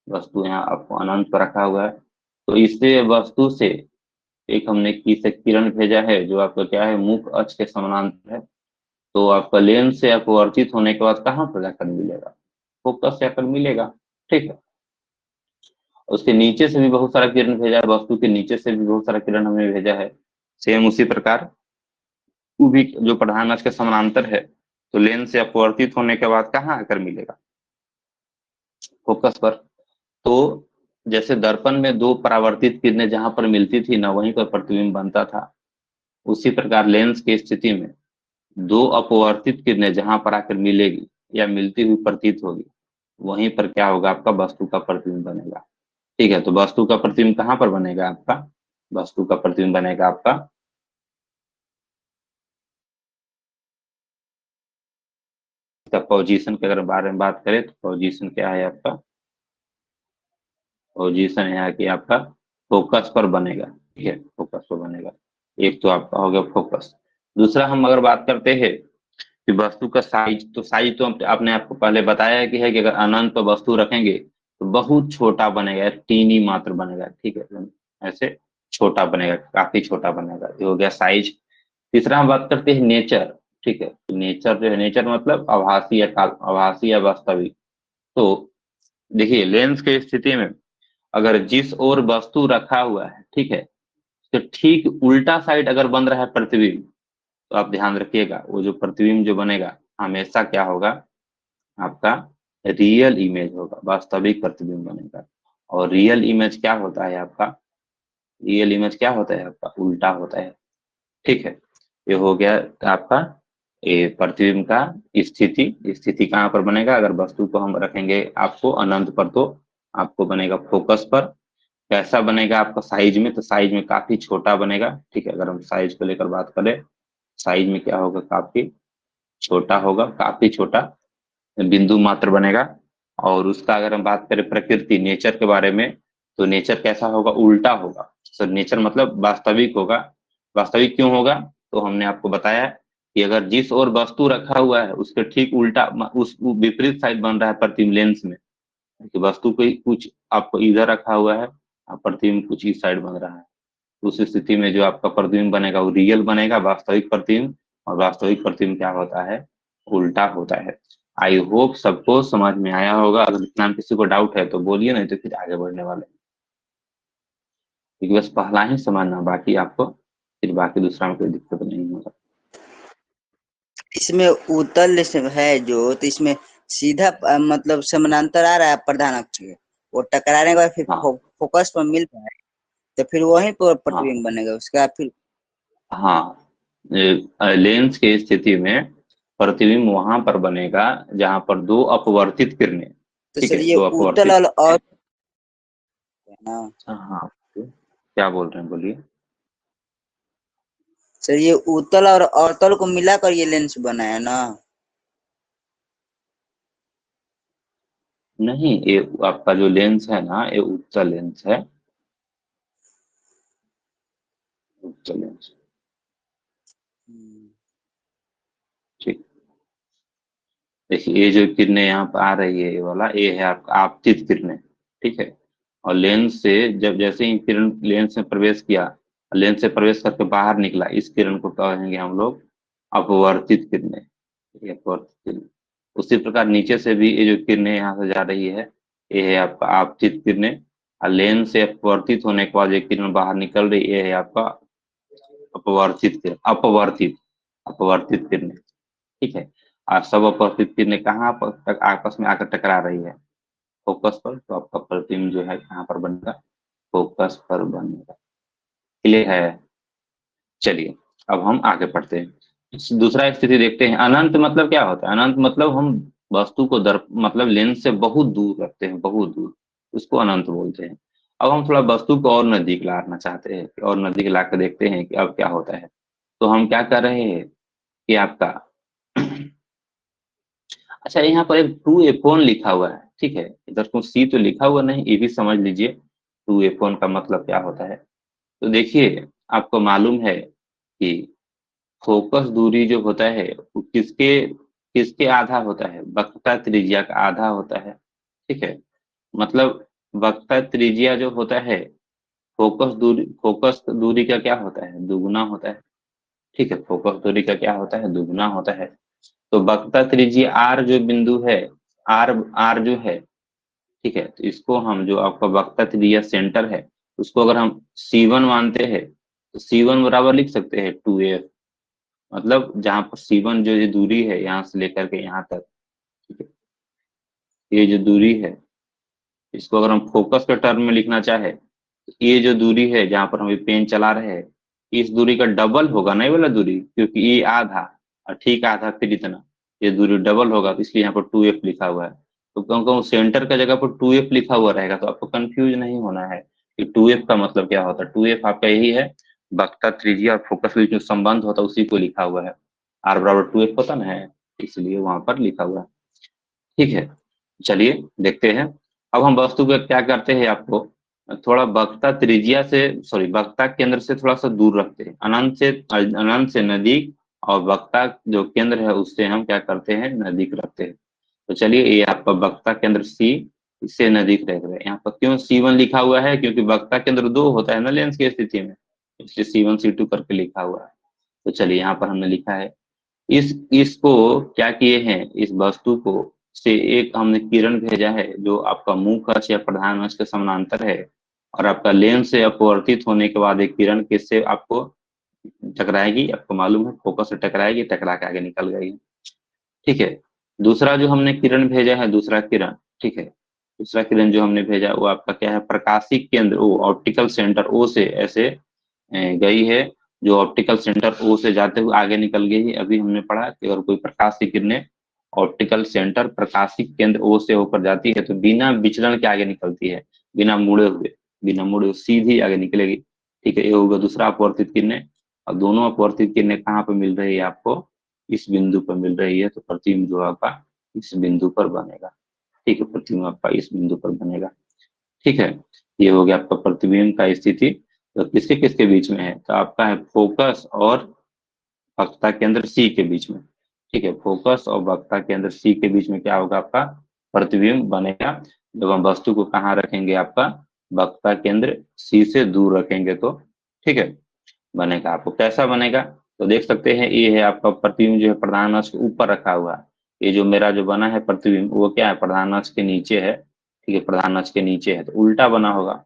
वस्तु यहाँ आपको अनंत पर रखा हुआ है, तो इससे वस्तु से एक हमने किसे किरण भेजा है जो आपका क्या है, मुख्य अक्ष के समानांतर है। तो आपका लेंस से अपवर्तित होने के बाद कहाँ पर जाकर मिलेगा, फोकस से आकर मिलेगा, ठीक है। उसके नीचे से भी बहुत सारा किरण भेजा है, वस्तु के नीचे से भी बहुत सारा किरण हमने भेजा है, सेम उसी प्रकार वो भी जो प्रधान अक्ष के समानांतर है, तो लेंस से अपवर्तित होने के बाद कहाँ आकर मिलेगा, फोकस पर। तो जैसे दर्पण में दो परावर्तित किरणें जहां पर मिलती थी ना, वहीं पर प्रतिबिंब बनता था, उसी प्रकार लेंस की स्थिति में दो अपवर्तित किरणें जहां पर आकर मिलेगी या मिलती हुई प्रतीत होगी, वहीं पर क्या होगा, आपका वस्तु का प्रतिबिंब बनेगा, ठीक है। तो वस्तु का प्रतिबिंब कहाँ पर बनेगा आपका, वस्तु का प्रतिबिंब बनेगा आपका पोजीशन के अगर बारे में बात करें तो पोजीशन क्या है आपका, पोजीशन यहाँ की आपका फोकस पर बनेगा, ठीक है, फोकस पर बनेगा। एक तो आपका हो गया फोकस। दूसरा हम अगर बात करते हैं कि वस्तु का साइज, तो साइज तो आपने आपको पहले बताया कि है कि अगर अनंत पर वस्तु रखेंगे तो बहुत छोटा बनेगा, टीनी मात्र बनेगा, ठीक है, ऐसे छोटा बनेगा, काफी छोटा बनेगा, ये हो गया साइज। तीसरा हम बात करते हैं नेचर, ठीक है, तो नेचर जो है, नेचर मतलब आभासी या आभासी या वास्तविक। तो देखिए लेंस की स्थिति में अगर जिस ओर वस्तु रखा हुआ है, ठीक है, तो ठीक उल्टा साइड अगर बन रहा है प्रतिबिंब, तो आप ध्यान रखिएगा वो जो प्रतिबिंब जो बनेगा हमेशा क्या होगा, आपका रियल इमेज होगा, वास्तविक प्रतिबिंब बनेगा। और रियल इमेज क्या होता है आपका, रियल इमेज क्या होता है आपका, उल्टा होता है, ठीक है। ये हो गया आपका ये प्रतिबिंब का स्थिति। स्थिति कहाँ पर बनेगा, अगर वस्तु को हम रखेंगे आपको अनंत पर, तो आपको बनेगा फोकस पर। कैसा बनेगा आपका साइज में, तो साइज में काफी छोटा बनेगा, ठीक है। अगर हम साइज को लेकर बात करें, साइज में क्या होगा, काफी छोटा होगा, काफी छोटा बिंदु मात्र बनेगा। और उसका अगर हम बात करें प्रकृति, नेचर के बारे में, तो नेचर कैसा होगा, उल्टा होगा। सर नेचर मतलब वास्तविक होगा। वास्तविक क्यों होगा, तो हमने आपको बताया कि अगर जिस ओर वस्तु रखा हुआ है उसके ठीक उल्टा, उस विपरीत साइड बन रहा है प्रतिबिंब लेंस में, कि वस्तु को कुछ आपको इधर रखा हुआ है और प्रतिबिंब कुछ इस साइड बन रहा है, उस स्थिति में जो आपका प्रतिबिंब बनेगा वो रियल बनेगा, वास्तविक प्रतिबिंब। और वास्तविक प्रतिबिंब क्या होता है, उल्टा होता है। आई होप सबको समझ में आया होगा। अगर इतना में किसी को डाउट है तो बोलिए, नहीं तो फिर आगे बढ़ने वाले हैं। क्योंकि बस पहला ही समझना, बाकी आपको फिर बाकी दूसरा में कोई दिक्कत नहीं होगा। इसमें उत्तल है जो, तो इसमें सीधा मतलब समानांतर आ रहा है प्रधान अक्ष के, वो टकराने के बाद फिर हाँ फोकस पर मिल रहा है, तो फिर वहीं पर हाँ प्रतिबिंब बनेगा उसका फिर। हाँ, लेंस की स्थिति में प्रतिबिंब वहां पर बनेगा जहां पर दो अपवर्तित किरणें, तो ठीक सर है, ये दो उत्तल अपवर्तित और किरणें। हाँ, हाँ क्या बोल रहे हैं, बोलिए। सर ये उत्तल और अवतल को मिलाकर ये लेंस बना है ना। नहीं, ये आपका जो लेंस है ना, ये उत्तल लेंस है, उत्तल लेंस, ठीक। देखिए ये जो किरणें यहाँ पर आ रही है, ये वाला ये है आपका आपतित किरणें, ठीक है। और लेंस से जब जैसे ही किरण लेंस में प्रवेश किया, लेंस से प्रवेश करके बाहर निकला, इस किरण को कहेंगे हम लोग अपवर्तित किरणें, ये अपवर्तित किरणें। उसी प्रकार नीचे से भी ये जो किरणें यहाँ से जा रही है, ये है आपका आपतित किरणें। और लेंस से अपवर्तित होने के बाद ये किरण बाहर निकल रही है, ये है आपका अपवर्तित किरण, अपवर्तित, अपवर्तित किरणें, ठीक है। और सब अपवर्तित किरणें कहाँ पर तक आपस में आकर टकरा रही है, फोकस पर, तो आपका प्रतिबिंब जो है कहाँ पर बनेगा, फोकस पर बनेगा। क्लियर है? चलिए अब हम आगे पढ़ते हैं। दूसरा स्थिति देखते हैं। अनंत मतलब क्या होता है? अनंत मतलब हम वस्तु को मतलब लेंस से बहुत दूर रखते हैं, बहुत दूर, उसको अनंत बोलते हैं। अब हम थोड़ा वस्तु को और नजदीक लाना चाहते हैं, और नजदीक ला कर देखते हैं कि अब क्या होता है। तो हम क्या कर रहे हैं कि आपका अच्छा, यहाँ पर एक 2F1 लिखा हुआ है, ठीक है, इधर कुछ सी तो लिखा हुआ नहीं, ये भी समझ लीजिए 2F1 का मतलब क्या होता है। तो देखिए, आपको मालूम है कि फोकस दूरी जो होता है वो किसके किसके आधा होता है, वक्रता त्रिज्या का आधा होता है, ठीक है। मतलब वक्रता त्रिज्या जो होता है, फोकस दूरी का क्या होता है, दुगुना होता है, ठीक है। फोकस दूरी का क्या होता है, दुगुना होता है। तो वक्रता त्रिज्या आर जो बिंदु है, आर आर जो है, ठीक है, तो इसको हम जो आपका वक्रता त्रिज्या सेंटर है, उसको अगर हम C1 मानते हैं, तो C1 बराबर लिख सकते हैं 2F। मतलब जहां पर C1 जो ये दूरी है यहाँ से लेकर के यहाँ तक, ठीक है, ये जो दूरी है, इसको अगर हम फोकस के टर्म में लिखना चाहे, तो ये जो दूरी है जहां पर हम ये पेन चला रहे हैं, इस दूरी का डबल होगा, नहीं वाला दूरी, क्योंकि ये आधा और ठीक आधा फिर इतना, ये दूरी डबल होगा, तो इसलिए यहाँ पर 2F लिखा हुआ है। तो कहूँ सेंटर का जगह पर 2F लिखा हुआ रहेगा, तो आपको कंफ्यूज नहीं होना है कि 2F का मतलब क्या होता है। 2F आपका यही है, वक्रता त्रिज्या और फोकस के बीच में संबंध होता है, उसी को लिखा हुआ है। R बराबर 2F होता ना है, इसलिए वहां पर लिखा हुआ है, ठीक है। चलिए देखते हैं। अब हम वस्तु को क्या करते हैं, आपको थोड़ा वक्रता त्रिज्या से, सॉरी, वक्रता केंद्र से थोड़ा सा दूर रखते हैं, अनंत से नजदीक, और वक्रता जो केंद्र है उससे हम क्या करते हैं, नजदीक रखते हैं। तो चलिए, ये आपका वक्रता केंद्र C, इससे नजदीक रख रहे हैं। यहाँ पर क्यों C1 लिखा हुआ है, क्योंकि वक्रता केंद्र दो होता है ना लेंस की स्थिति में, इसलिए C1 C2 करके लिखा हुआ है। तो चलिए, यहाँ पर हमने लिखा है, इसको क्या किए हैं, इस वस्तु को से एक हमने किरण भेजा है जो आपका मुख्य अक्ष या प्रधान अक्ष के समानांतर है, और आपका लेंस से अपवर्तित होने के बाद एक किरण किससे आपको टकराएगी, आपको मालूम है, फोकस से टकराएगी, टकरा के आगे निकल गई, ठीक है। दूसरा जो हमने किरण भेजा है, दूसरा किरण, ठीक है, दूसरा किरण जो हमने भेजा वो आपका क्या है, प्रकाशिक केंद्र ओ, ऑप्टिकल सेंटर ओ से ऐसे गई है, जो ऑप्टिकल सेंटर ओ से जाते हुए आगे निकल गई है। अभी हमने पढ़ा कि अगर कोई प्रकाश की किरणें ऑप्टिकल सेंटर प्रकाशिक केंद्र ओ से होकर जाती है, तो बिना विचलन के आगे निकलती है, बिना मुड़े हुए, सीधी आगे निकलेगी, ठीक है। ये होगा दूसरा अपवर्तित किरणें। और दोनों अपवर्तित किरणें कहाँ पे मिल रही है आपको, इस बिंदु पर मिल रही है, तो प्रतिबिंब जो आपका इस बिंदु पर बनेगा, ठीक है, प्रतिबिंब आपका इस बिंदु पर बनेगा, ठीक है। ये हो गया आपका प्रतिबिंब का स्थिति। तो किसके किसके बीच में है, तो आपका है फोकस और वक्रता केंद्र C के बीच में, ठीक है। फोकस और वक्रता केंद्र C के बीच में क्या होगा, आपका प्रतिबिंब बनेगा। जब हम वस्तु को कहाँ रखेंगे, आपका वक्रता केंद्र C से दूर रखेंगे, तो ठीक है, बनेगा। आपको कैसा बनेगा, तो देख सकते हैं, ये है आपका प्रतिबिंब जो है प्रधान अक्ष के ऊपर रखा हुआ है। ये जो मेरा जो बना है प्रतिबिंब, वो क्या है, प्रधान अक्ष के नीचे है, ठीक है, प्रधान अक्ष के नीचे है, तो उल्टा बना होगा,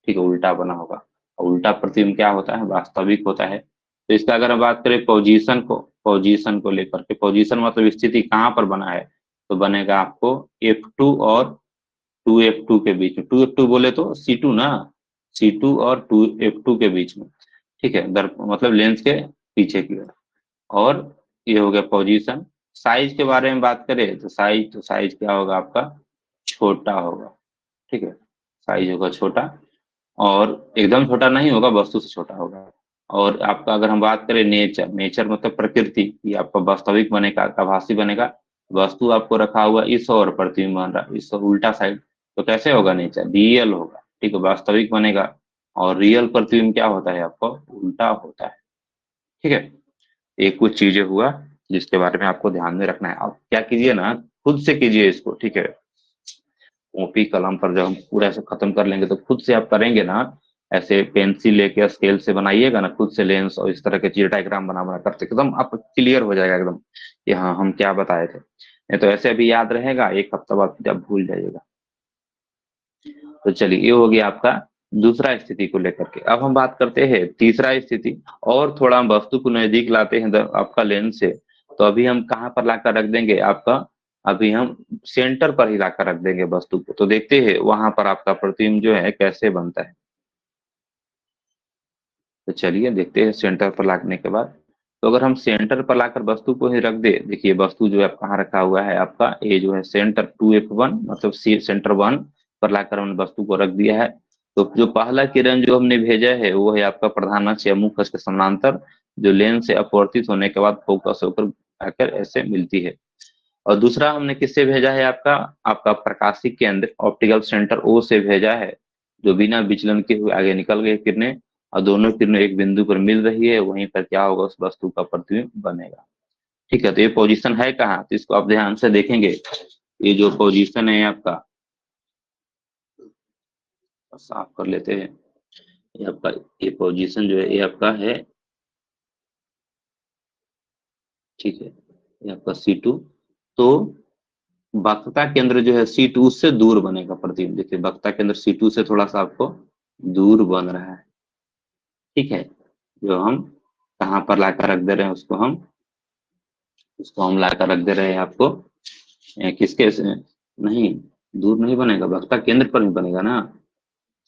ठीक है, उल्टा बना होगा। और उल्टा प्रतिबिंब क्या होता है, वास्तविक होता है। तो इसका अगर हम बात करें पोजीशन को लेकर के, पोजीशन मतलब स्थिति कहाँ पर बना है, तो बनेगा आपको F2 और 2F2 के बीच में। 2F2 बोले तो C2 ना, C2 और 2F2 के बीच में, ठीक है, मतलब लेंस के पीछे की ओर। और ये हो गया पोजीशन। साइज के बारे में बात करें, तो साइज क्या होगा, आपका छोटा होगा, ठीक है, साइज होगा छोटा, और एकदम छोटा नहीं होगा, वस्तु से छोटा होगा। और आपका अगर हम बात करें नेचर मतलब प्रकृति, ये आपका वास्तविक बनेगा, आभासी बनेगा। वस्तु आपको रखा हुआ इस और प्रतिबिंब बन रहा इस उल्टा साइड, तो कैसे होगा, नेचर रियल होगा, ठीक है, वास्तविक बनेगा। और रियल प्रतिबिंब क्या होता है, आपको उल्टा होता है, ठीक है। ये कुछ चीजें हुआ जिसके बारे में आपको ध्यान में रखना है। आप क्या कीजिए ना, खुद से कीजिए इसको, ठीक है। कॉपी कलम पर जब हम पूरा ऐसे खत्म कर लेंगे, तो खुद से आप करेंगे ना, ऐसे पेंसिल लेके स्केल से बनाइएगा ना खुद से लेंस, और इस तरह के चीज डायग्राम बना बना करते एकदम आप क्लियर हो जाएगा एकदम कि हाँ हम क्या बताए थे। नहीं तो ऐसे अभी याद रहेगा, एक हफ्ता बाद फिर आप भूल जाइएगा। तो चलिए, ये हो गया आपका दूसरा स्थिति को लेकर के। अब हम बात करते हैं तीसरा स्थिति, और थोड़ा हम वस्तु को नजदीक लाते हैं आपका लेंस से। तो अभी हम कहाँ पर लाकर रख देंगे, आपका अभी हम सेंटर पर ही लाकर रख देंगे वस्तु को, तो देखते हैं वहां पर आपका प्रतिबिंब जो है कैसे बनता है। तो चलिए देखते हैं सेंटर पर लाने के बाद। तो अगर हम सेंटर पर लाकर वस्तु को ही रख दे, देखिए वस्तु जो है कहाँ रखा हुआ है आपका, ये जो है सेंटर 2F1 मतलब सेंटर 1 पर लाकर हमने वस्तु को रख दिया है। तो जो पहला किरण जो हमने भेजा है वो है आपका प्रधान अक्ष या मुख्य अक्ष के समानांतर, जो लेंस से अपवर्तित होने के बाद फोकस होकर आकर ऐसे मिलती है। और दूसरा हमने किससे भेजा है, आपका आपका प्रकाशीय केंद्र ऑप्टिकल सेंटर ओ से भेजा है, जो बिना विचलन के हुए आगे निकल गई किरणें, और दोनों किरणें एक बिंदु पर मिल रही है, वहीं पर क्या होगा, उस वस्तु का प्रतिबिंब बनेगा। ठीक है, तो ये पोजीशन है कहाँ, तो इसको आप ध्यान से देखेंगे। ये जो पोजीशन है आपका, साफ कर लेते हैं। ये आपका ये पोजीशन जो है ये आपका है, ठीक है, ये आपका C2। तो वक्रता केंद्र जो है C2 उससे दूर बनेगा प्रतिबिंब। देखिए वक्रता केंद्र C2 से थोड़ा सा आपको दूर बन रहा है। ठीक है, जो हम कहाँ पर लाकर रख दे रहे हैं उसको हम लाकर रख दे रहे हैं आपको किसके से, नहीं, दूर नहीं बनेगा, वक्रता केंद्र पर ही बनेगा ना,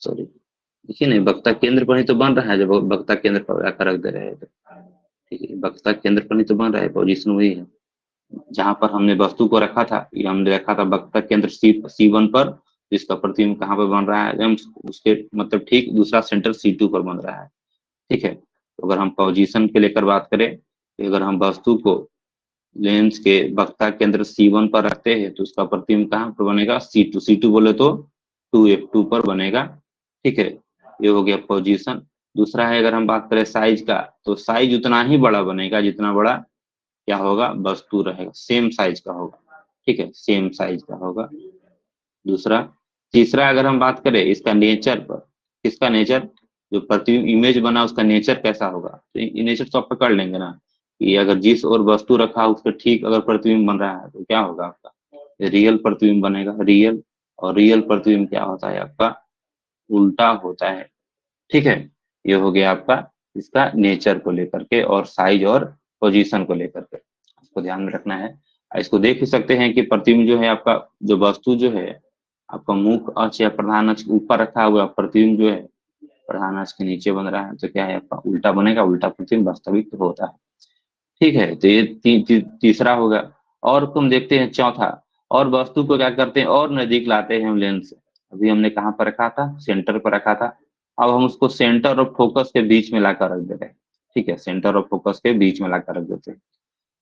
सॉरी। देखिए नहीं, वक्रता केंद्र पर ही तो बन रहा है, जब वक्रता केंद्र पर लाकर रख दे रहे हैं तो। ठीक है, वक्रता केंद्र पर ही तो बन रहा है, पोजीशन वही है जहां पर हमने वस्तु को रखा था। ये हमने रखा था वक्रता केंद्र C1 पर, जिसका प्रतिबिंब कहाँ पर बन रहा है, हम उसके मतलब ठीक दूसरा सेंटर C2 पर बन रहा है। ठीक है, तो अगर हम पोजीशन के लेकर बात करें, तो अगर हम वस्तु को लेंस के वक्रता केंद्र C1 पर रखते हैं तो उसका प्रतिबिंब कहाँ पर बनेगा, C2 बोले तो 2F2 पर बनेगा। ठीक है, ये हो गया पोजीशन। दूसरा है अगर हम बात करें साइज का, तो साइज उतना ही बड़ा बनेगा जितना बड़ा क्या होगा, वस्तु रहेगा, सेम साइज का होगा। ठीक है, सेम साइज का होगा। दूसरा, तीसरा अगर हम बात करें इसका नेचर पर, किसका नेचर, जो प्रतिबिंब इमेज बना उसका नेचर कैसा होगा, तो ये नेचर तो आप पकड़ लेंगे ना, कि अगर जिस और वस्तु रखा उसके ठीक अगर प्रतिबिंब बन रहा है तो क्या होगा आपका, रियल प्रतिबिंब बनेगा, रियल। और रियल प्रतिबिंब क्या होता है आपका, उल्टा होता है। ठीक है, ये हो गया आपका इसका नेचर को लेकर के और साइज और पोजीशन को लेकर के, इसको ध्यान में रखना है। इसको देख ही सकते हैं कि प्रतिबिंब जो है आपका, जो वस्तु जो है आपका मुख्य अक्ष या प्रधान अक्ष के ऊपर रखा हुआ, प्रतिबिंब जो है प्रधान अक्ष के नीचे बन रहा है, तो क्या है आपका उल्टा बनेगा, उल्टा प्रतिबिंब वास्तविक होता है। ठीक है, तो ये तीसरा होगा। और तुम देखते हैं चौथा, और वस्तु को क्या करते हैं और नजदीक लाते हैं हम लेंस से। अभी हमने कहाँ पर रखा था, सेंटर पर रखा था, अब हम उसको सेंटर और फोकस के बीच में लाकर रख देते हैं। ठीक है, सेंटर और फोकस के बीच में लाकर रख देते हैं।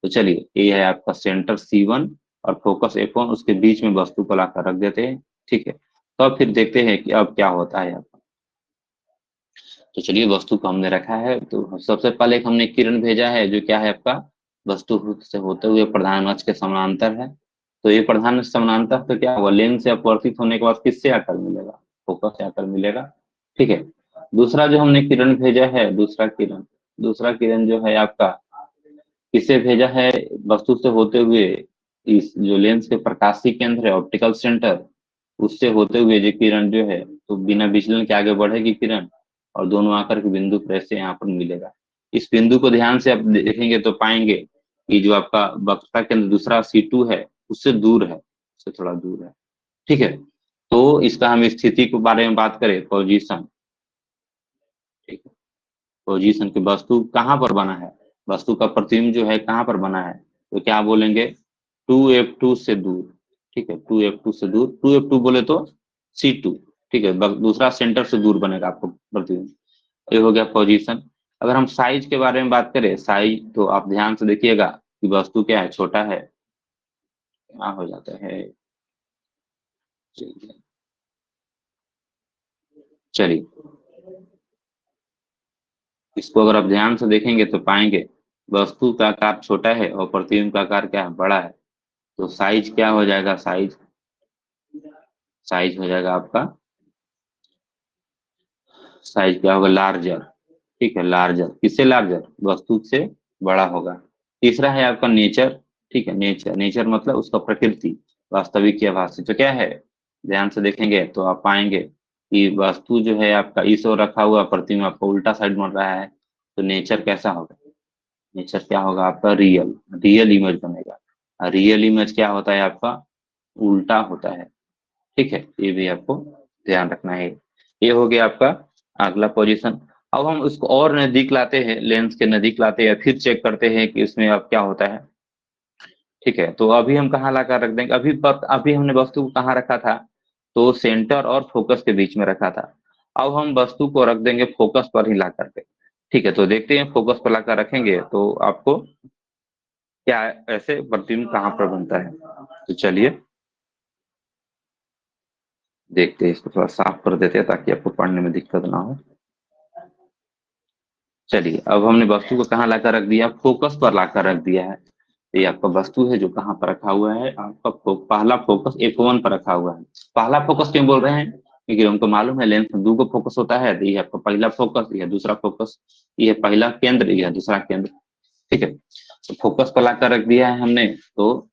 तो चलिए ये है आपका सेंटर C1 और फोकस F1, उसके बीच में वस्तु को लाकर रख देते हैं। ठीक है, तो अब फिर देखते हैं कि अब क्या होता है आपका। तो चलिए वस्तु को हमने रखा है, तो सबसे पहले एक हमने किरण भेजा है जो क्या है आपका, वस्तु से होते हुए प्रधान अक्ष के समानांतर है। तो ये प्रधान अक्ष समानांतर तो क्या हुआ, लेंस से अपवर्तित होने के बाद किससे आकर मिलेगा, फोकस से आकर मिलेगा। ठीक है, दूसरा जो हमने किरण भेजा है, दूसरा किरण जो है आपका किससे भेजा है, वस्तु से होते हुए इस जो लेंस के प्रकाशीय केंद्र है ऑप्टिकल सेंटर, उससे होते हुए जो किरण जो है, तो बिना विचलन के आगे बढ़ेगी किरण, और दोनों आकर के बिंदु पर ऐसे यहाँ पर मिलेगा। इस बिंदु को ध्यान से आप देखेंगे तो पाएंगे कि जो आपका वक्रता केंद्र दूसरा C2 है उससे दूर है, उससे थोड़ा दूर है। ठीक है, तो इसका हम स्थिति के बारे में बात करें, पोजीशन। ठीक है, पोजीशन की वस्तु कहाँ पर बना है, वस्तु का प्रतिबिंब जो है कहाँ पर बना है, तो क्या बोलेंगे 2F2 से दूर। ठीक है, 2F2 से दूर, 2F2 बोले तो C2। ठीक है, दूसरा सेंटर से दूर बनेगा आपको प्रतिबिंब। ये हो गया पोजीशन। अगर हम साइज के बारे में बात करें, साइज तो आप ध्यान से देखिएगा कि वस्तु क्या है, छोटा है, क्या हो जाता है, चलिए इसको अगर आप ध्यान से देखेंगे तो पाएंगे वस्तु का आकार छोटा है और प्रतिबिंब का आकार क्या है, बड़ा है। तो साइज क्या हो जाएगा, साइज हो जाएगा आपका, साइज क्या होगा, लार्जर। ठीक है, लार्जर, किससे लार्जर, वस्तु से बड़ा होगा। तीसरा है आपका नेचर। ठीक है, नेचर मतलब उसका प्रकृति, वास्तविक या भाषी, तो क्या है, ध्यान से देखेंगे तो आप पाएंगे कि वस्तु जो है आपका इस ओर रखा हुआ, प्रतिबिंब आपका उल्टा साइड बन रहा है, तो नेचर कैसा होगा, नेचर क्या होगा आपका, रियल इमेज बनेगा। रियल इमेज क्या होता है आपका, उल्टा होता है। ठीक है, ये भी आपको ध्यान रखना है। ये हो गया आपका अगला पोजीशन। अब हम उसको और नजदीक लाते हैं, लेंस के नजदीक लाते हैं, फिर चेक करते हैं कि इसमें अब क्या होता है। ठीक है, तो अभी हम कहाँ लाकर रख देंगे, अभी हमने वस्तु को कहाँ रखा था, तो सेंटर और फोकस के बीच में रखा था। अब हम वस्तु को रख देंगे फोकस पर ही ला करके। ठीक है, तो देखते हैं फोकस पर लाकर रखेंगे तो आपको क्या ऐसे प्रतिबिंब कहाँ पर बनता है। तो चलिए देखते हैं, इसको थोड़ा साफ कर देते हैं ताकि आपको पढ़ने में दिक्कत ना हो। चलिए, अब हमने वस्तु को कहाँ लाकर रख दिया, फोकस पर लाकर रख दिया है। ये आपका वस्तु है जो कहाँ पर रखा हुआ है, आपका पहला फोकस F1 पर रखा हुआ है। पहला फोकस क्यों बोल रहे हैं, क्योंकि हमको मालूम है लेंस में दो को फोकस होता है, तो ये आपका पहला फोकस, यह दूसरा फोकस, ये पहला केंद्र, यह दूसरा केंद्र। ठीक है, तो फोकस पर लाकर रख दिया है हमने। तो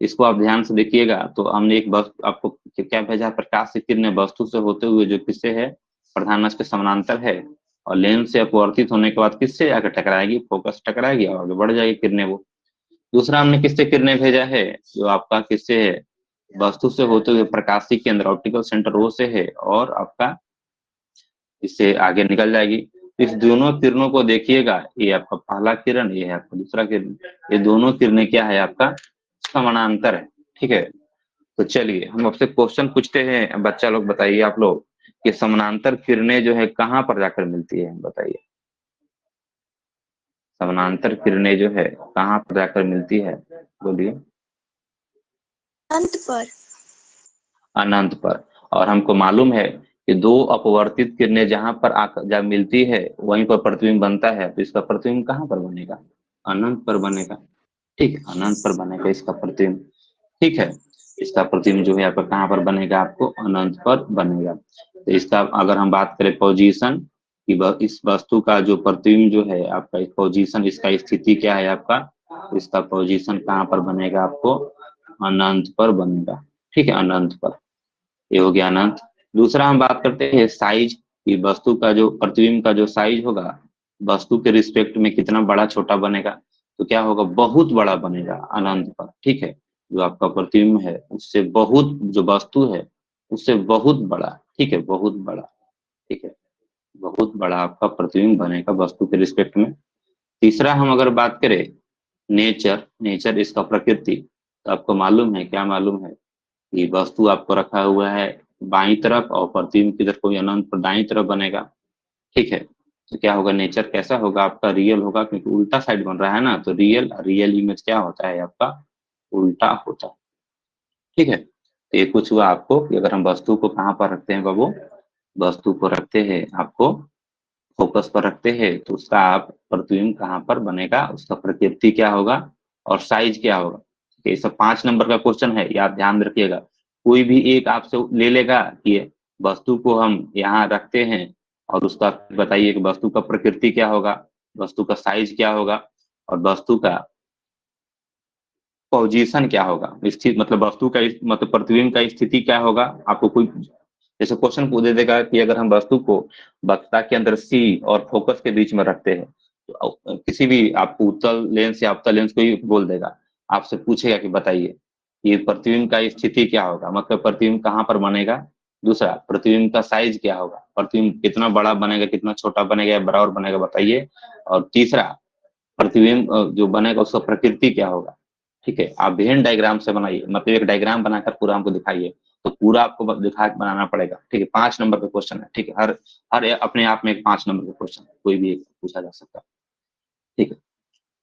इसको आप ध्यान से देखिएगा, तो हमने एक वस्तु आपको क्या भेजा, प्रकाश की किरणें वस्तु से होते हुए जो किससे है, प्रधान अक्ष के समानांतर है, और लेंस से अपवर्तित होने के बाद किससे आकर टकराएगी, फोकस टकराएगी और आगे बढ़ जाएगी किरणें वो। दूसरा हमने किससे किरणें भेजा है, जो आपका किससे है, वस्तु से होते हुए प्रकाशिक केंद्र ऑप्टिकल सेंटर वो से है, और आपका इससे आगे निकल जाएगी। इस दोनों किरणों को देखिएगा, ये आपका पहला किरण, ये है आपका दूसरा किरण। ये दोनों किरणें क्या है, आपका समानांतर है। ठीक है, तो चलिए हम आपसे क्वेश्चन पूछते हैं, बच्चा लोग बताइए आप लोग कि समानांतर किरणें जो है कहाँ पर जाकर मिलती है, बताइए। समानांतर किरणें जो है कहाँ पर जाकर मिलती है, बोलिए। अंत पर। अनंत पर। और हमको मालूम है कि दो अपवर्तित किरणें जहां पर आकर जब मिलती है वहीं पर प्रतिबिंब बनता है, तो इसका प्रतिबिंब कहाँ पर बनेगा, अनंत पर बनेगा। ठीक है, अनंत पर बनेगा इसका प्रतिबिंब। ठीक है, इसका प्रतिबिंब जो है आपका कहाँ पर बनेगा, आपको अनंत पर बनेगा। तो इसका अगर हम बात करें पोजीशन कि इस वस्तु का जो प्रतिबिंब जो है आपका पोजीशन, इसका स्थिति क्या है आपका, तो इसका पोजीशन कहाँ पर बनेगा, आपको अनंत पर बनेगा। ठीक है, अनंत पर। ये हो गया अनंत। दूसरा हम बात करते हैं साइज की, वस्तु का जो प्रतिबिंब का जो साइज होगा वस्तु के रिस्पेक्ट में कितना बड़ा छोटा बनेगा, तो क्या होगा, बहुत बड़ा बनेगा अनंत पर। ठीक है, जो आपका प्रतिबिंब है उससे बहुत, जो वस्तु है उससे बहुत बड़ा। ठीक है, बहुत बड़ा। ठीक है, बहुत बड़ा आपका प्रतिबिंब बनेगा वस्तु के रिस्पेक्ट में। तीसरा हम अगर बात करें नेचर, नेचर इसका प्रकृति, तो आपको मालूम है, क्या मालूम है, ये वस्तु आपको रखा हुआ है बाईं तरफ और प्रतिबिंब किधर, कोई अनंत पर दाईं तरफ बनेगा। ठीक है, तो क्या होगा, नेचर कैसा होगा आपका, रियल होगा, क्योंकि उल्टा साइड बन रहा है ना, तो रियल, रियल इमेज क्या होता है आपका, उल्टा होता है। ठीक है, तो ये कुछ हुआ आपको कि अगर हम वस्तु को कहाँ पर रखते हैं बाबू, वस्तु को रखते हैं आपको फोकस पर रखते हैं, तो उसका आप प्रतिबिंब कहाँ पर बनेगा, उसका प्रकृति क्या होगा और साइज क्या होगा। ठीक है, ये सब 5 नंबर का क्वेश्चन है, ये आप ध्यान रखिएगा। कोई भी एक आपसे ले लेगा कि वस्तु को हम यहाँ रखते हैं और उसका बताइए कि वस्तु का प्रकृति क्या होगा, वस्तु का साइज क्या होगा, और वस्तु का पोजीशन क्या होगा, स्थिति मतलब वस्तु का मतलब प्रतिबिंब का स्थिति क्या होगा। आपको कोई जैसे क्वेश्चन पूछ दे देगा कि अगर हम वस्तु को वक्ता के अंदर सी और फोकस के बीच में रखते हैं, तो किसी भी आपको उत्तल लेंस या अवतल लेंस को ही बोल देगा, आपसे पूछेगा कि बताइए ये प्रतिबिंब का स्थिति क्या होगा, मतलब प्रतिबिंब कहाँ पर बनेगा। दूसरा, प्रतिबिंब का साइज क्या होगा, प्रतिबिंब कितना बड़ा बनेगा, कितना छोटा बनेगा या बराबर बनेगा, बताइए। और तीसरा, प्रतिबिंब जो बनेगा उसका प्रकृति क्या होगा। ठीक है, आप वेन डायग्राम से बनाइए, मतलब एक डायग्राम बनाकर पूरा हमको दिखाइए, तो पूरा आपको दिखा बनाना पड़ेगा। ठीक है, 5 नंबर का क्वेश्चन है। ठीक है, हर हर अपने आप में एक 5 नंबर का क्वेश्चन है, कोई भी एक पूछा जा सकता है। ठीक है,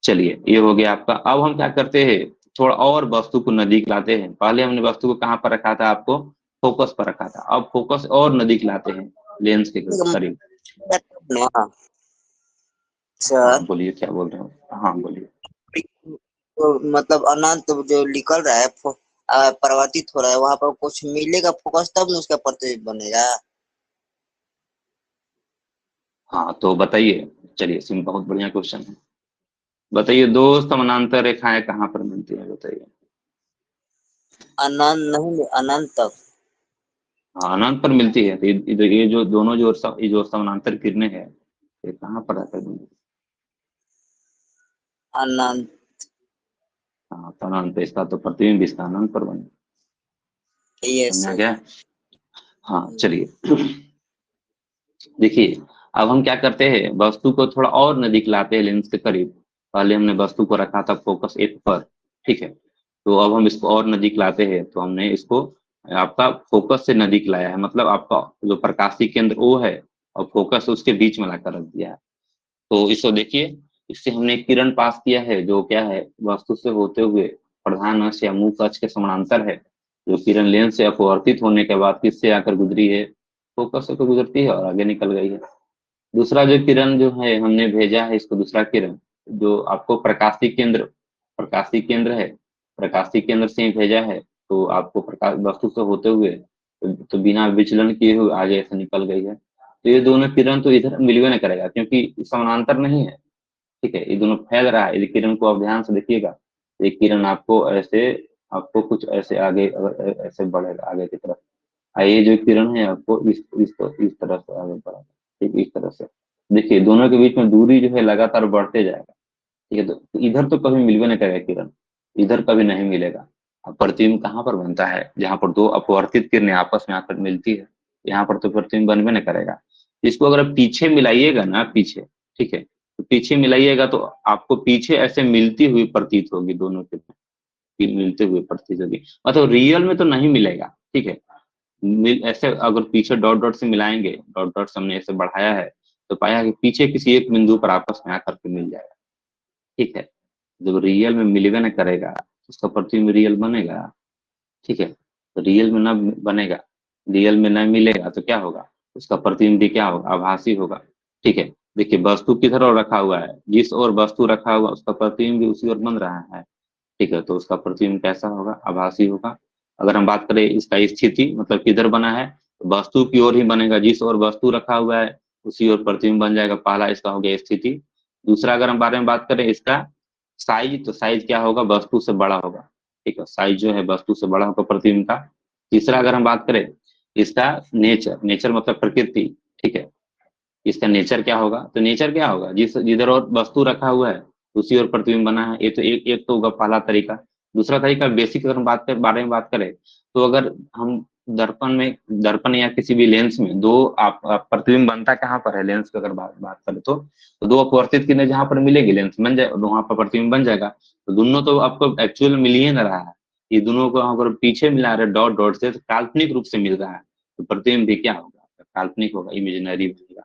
चलिए ये हो गया आपका। अब हम क्या करते हैं, थोड़ा और वस्तु को नजदीक लाते हैं। पहले हमने वस्तु को कहाँ पर रखा था, आपको फोकस पर रखा था, अब फोकस और नजदीक लाते हैं लेंस के करीब। हाँ सर, बोलिए, क्या बोल रहे हो, हाँ बोलिए। तो मतलब अनंत जो निकल रहा है परिवर्तित हो रहा है, वहां पर कुछ मिलेगा फोकस, तब न उसका प्रतिबिंब बनेगा। हाँ तो बताइए, चलिए सिम बहुत बढ़िया क्वेश्चन है। बताइए, दो समानांतर रेखाएं कहाँ पर मिलती है, बताइए। अनंत नहीं, अनंत तक। हाँ, अनंत पर मिलती है, तो ये जो दोनों ये जो समानांतर किरणें हैं, ये कहाँ पर आकर मिलती अनंत। हाँ, तो अनंत, इसका तो प्रतिबिंब इसका अनंत पर बने। यस समझा सर। क्या? हाँ चलिए। देखिए, अब हम क्या करते हैं, वस्तु को थोड़ा और नजदीक लाते हैं लेंस के करीब। पहले हमने वस्तु को रखा था फोकस एफ पर, ठीक है। तो अब हम इसको और नजदीक लाते हैं, तो हमने इसको आपका फोकस से नजदीक लाया है, मतलब आपका जो प्रकाशीय केंद्र ओ है और फोकस उसके बीच में लाकर रख दिया है। तो इसको देखिए, इससे हमने एक किरण पास किया है जो क्या है, वस्तु से होते हुए प्रधान अक्ष या मुख्य अक्ष के समानांतर है। जो किरण लेंस से अपवर्तित होने के बाद किससे आकर गुजरी है, फोकस से तो गुजरती है और आगे निकल गई है। दूसरा जो किरण जो है हमने भेजा है इसको, दूसरा किरण जो आपको प्रकाशीय केंद्र है, प्रकाशीय केंद्र से ही भेजा है। तो आपको प्रकाश वस्तु से होते हुए तो बिना विचलन किए हुए आगे ऐसे निकल गई है। तो ये दोनों किरण तो इधर मिलवे नहीं करेगा क्योंकि समानांतर नहीं है, ठीक है। ये दोनों फैल रहा है, यदि किरण को आप ध्यान से देखिएगा तो एक किरण आपको ऐसे, आपको कुछ ऐसे आगे ऐसे बढ़ेगा आगे की तरफ। ये जो किरण है आपको इस तरह से आगे बढ़ेगा, ठीक इस तरह से। देखिए दोनों के बीच में दूरी जो है लगातार बढ़ते जाएगा, ठीक है। तो इधर तो कभी मिलवे नहीं करेगा किरण, इधर कभी नहीं मिलेगा। अब प्रतिबिंब कहाँ पर बनता है, जहाँ पर दो अपवर्तित किरणें आपस में आकर मिलती है, यहाँ पर तो प्रतिबिंब बनवे नहीं करेगा। इसको अगर पीछे मिलाइएगा ना, पीछे, ठीक है, तो पीछे मिलाइएगा तो आपको पीछे ऐसे मिलती हुई प्रतीत होगी, दोनों के मिलते हुए प्रतीत होगी। मतलब रियल में तो नहीं मिलेगा, ठीक है। ऐसे अगर पीछे डॉट डॉट से मिलाएंगे, डॉट डॉट से हमने ऐसे बढ़ाया है, तो पाया कि पीछे किसी एक बिंदु पर आपस में आकर के मिल जाएगा, ठीक है। जब रियल में मिलवे न करेगा तो उसका प्रतिबिंब रियल बनेगा, ठीक है। तो रियल में न बनेगा, रियल में न मिलेगा तो क्या होगा, उसका प्रतिबिंब भी क्या होगा, आभासी होगा, ठीक है। देखिए वस्तु किधर और रखा हुआ है, जिस ओर वस्तु रखा हुआ उसका प्रतिबिंब भी उसी ओर बन रहा है, ठीक है। तो उसका प्रतिबिंब कैसा होगा, आभासी होगा। अगर हम बात करें इसका स्थिति, मतलब किधर बना है, तो वस्तु की ओर ही बनेगा, जिस ओर वस्तु रखा हुआ है उसी ओर प्रतिबिंब बन जाएगा। पहला इसका हो गया स्थिति। दूसरा अगर हम बारे में बात करें इसका साइज, तो साइज क्या होगा, वस्तु से बड़ा होगा, ठीक है। साइज जो है वस्तु से बड़ा होगा प्रतिबिंब का। तीसरा अगर हम बात करें इसका नेचर, नेचर मतलब प्रकृति, ठीक है। इसका नेचर क्या होगा, तो नेचर क्या होगा, जिस जिधर और वस्तु रखा हुआ है उसी और प्रतिबिंब बना है। ये तो एक तो होगा पहला तरीका। दूसरा तरीका बेसिक अगर हम बारे में बात करें, तो अगर हम दर्पण या किसी भी लेंस में दो आप प्रतिबिंब बनता कहाँ पर है, लेंस की अगर बात करें तो दो अपवर्तित किरणें जहां पर मिलेगी लेंस बन जाए, वहां पर प्रतिबिंब बन जाएगा। तो दोनों तो आपको एक्चुअल मिल ही नहीं रहा है, ये दोनों को अगर पीछे मिला रहे डॉट डॉट से, तो काल्पनिक रूप से मिल रहा है। तो प्रतिबिंब भी क्या होगा, काल्पनिक होगा, इमेजिनरी बनेगा,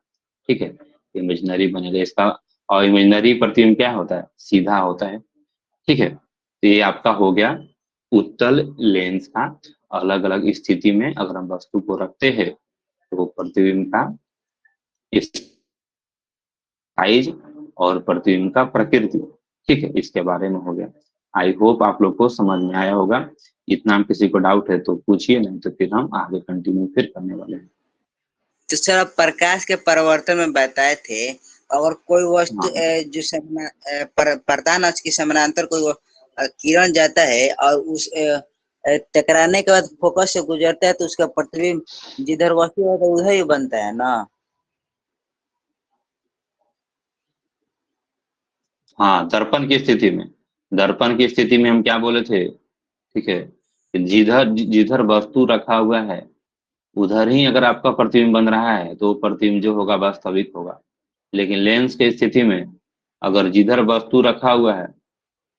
ठीक है। इमेजिनरी बनेगा इसका। और इमेजिनरी प्रतिबिंब क्या होता है, सीधा होता है, ठीक है। तो ये आपका हो गया उत्तल लेंस का अलग अलग स्थिति में अगर हम वस्तु को रखते हैं तो प्रतिबिंब का साइज और प्रतिबिंब का प्रकृति, ठीक है, इसके बारे में हो गया। आई होप आप लोग को समझ में आया होगा। इतना हम किसी को डाउट है तो पूछिए, नहीं तो फिर हम आगे कंटिन्यू फिर करने वाले हैं। तो सर आप प्रकाश के परिवर्तन में बताए थे, अगर कोई वस्तु हाँ जो प्रधान अक्ष के समानांतर कोई किरण जाता है और उस टकराने के बाद फोकस से गुजरता है, तो उसका प्रतिबिंब जिधर वस्तु है तो उधर ही बनता है ना। हाँ, दर्पण की स्थिति में हम क्या बोले थे, ठीक है, कि जिधर जिधर वस्तु रखा हुआ है उधर ही अगर आपका प्रतिबिंब बन रहा है तो प्रतिबिंब जो होगा वास्तविक होगा। लेकिन लेंस की स्थिति में अगर जिधर वस्तु रखा हुआ है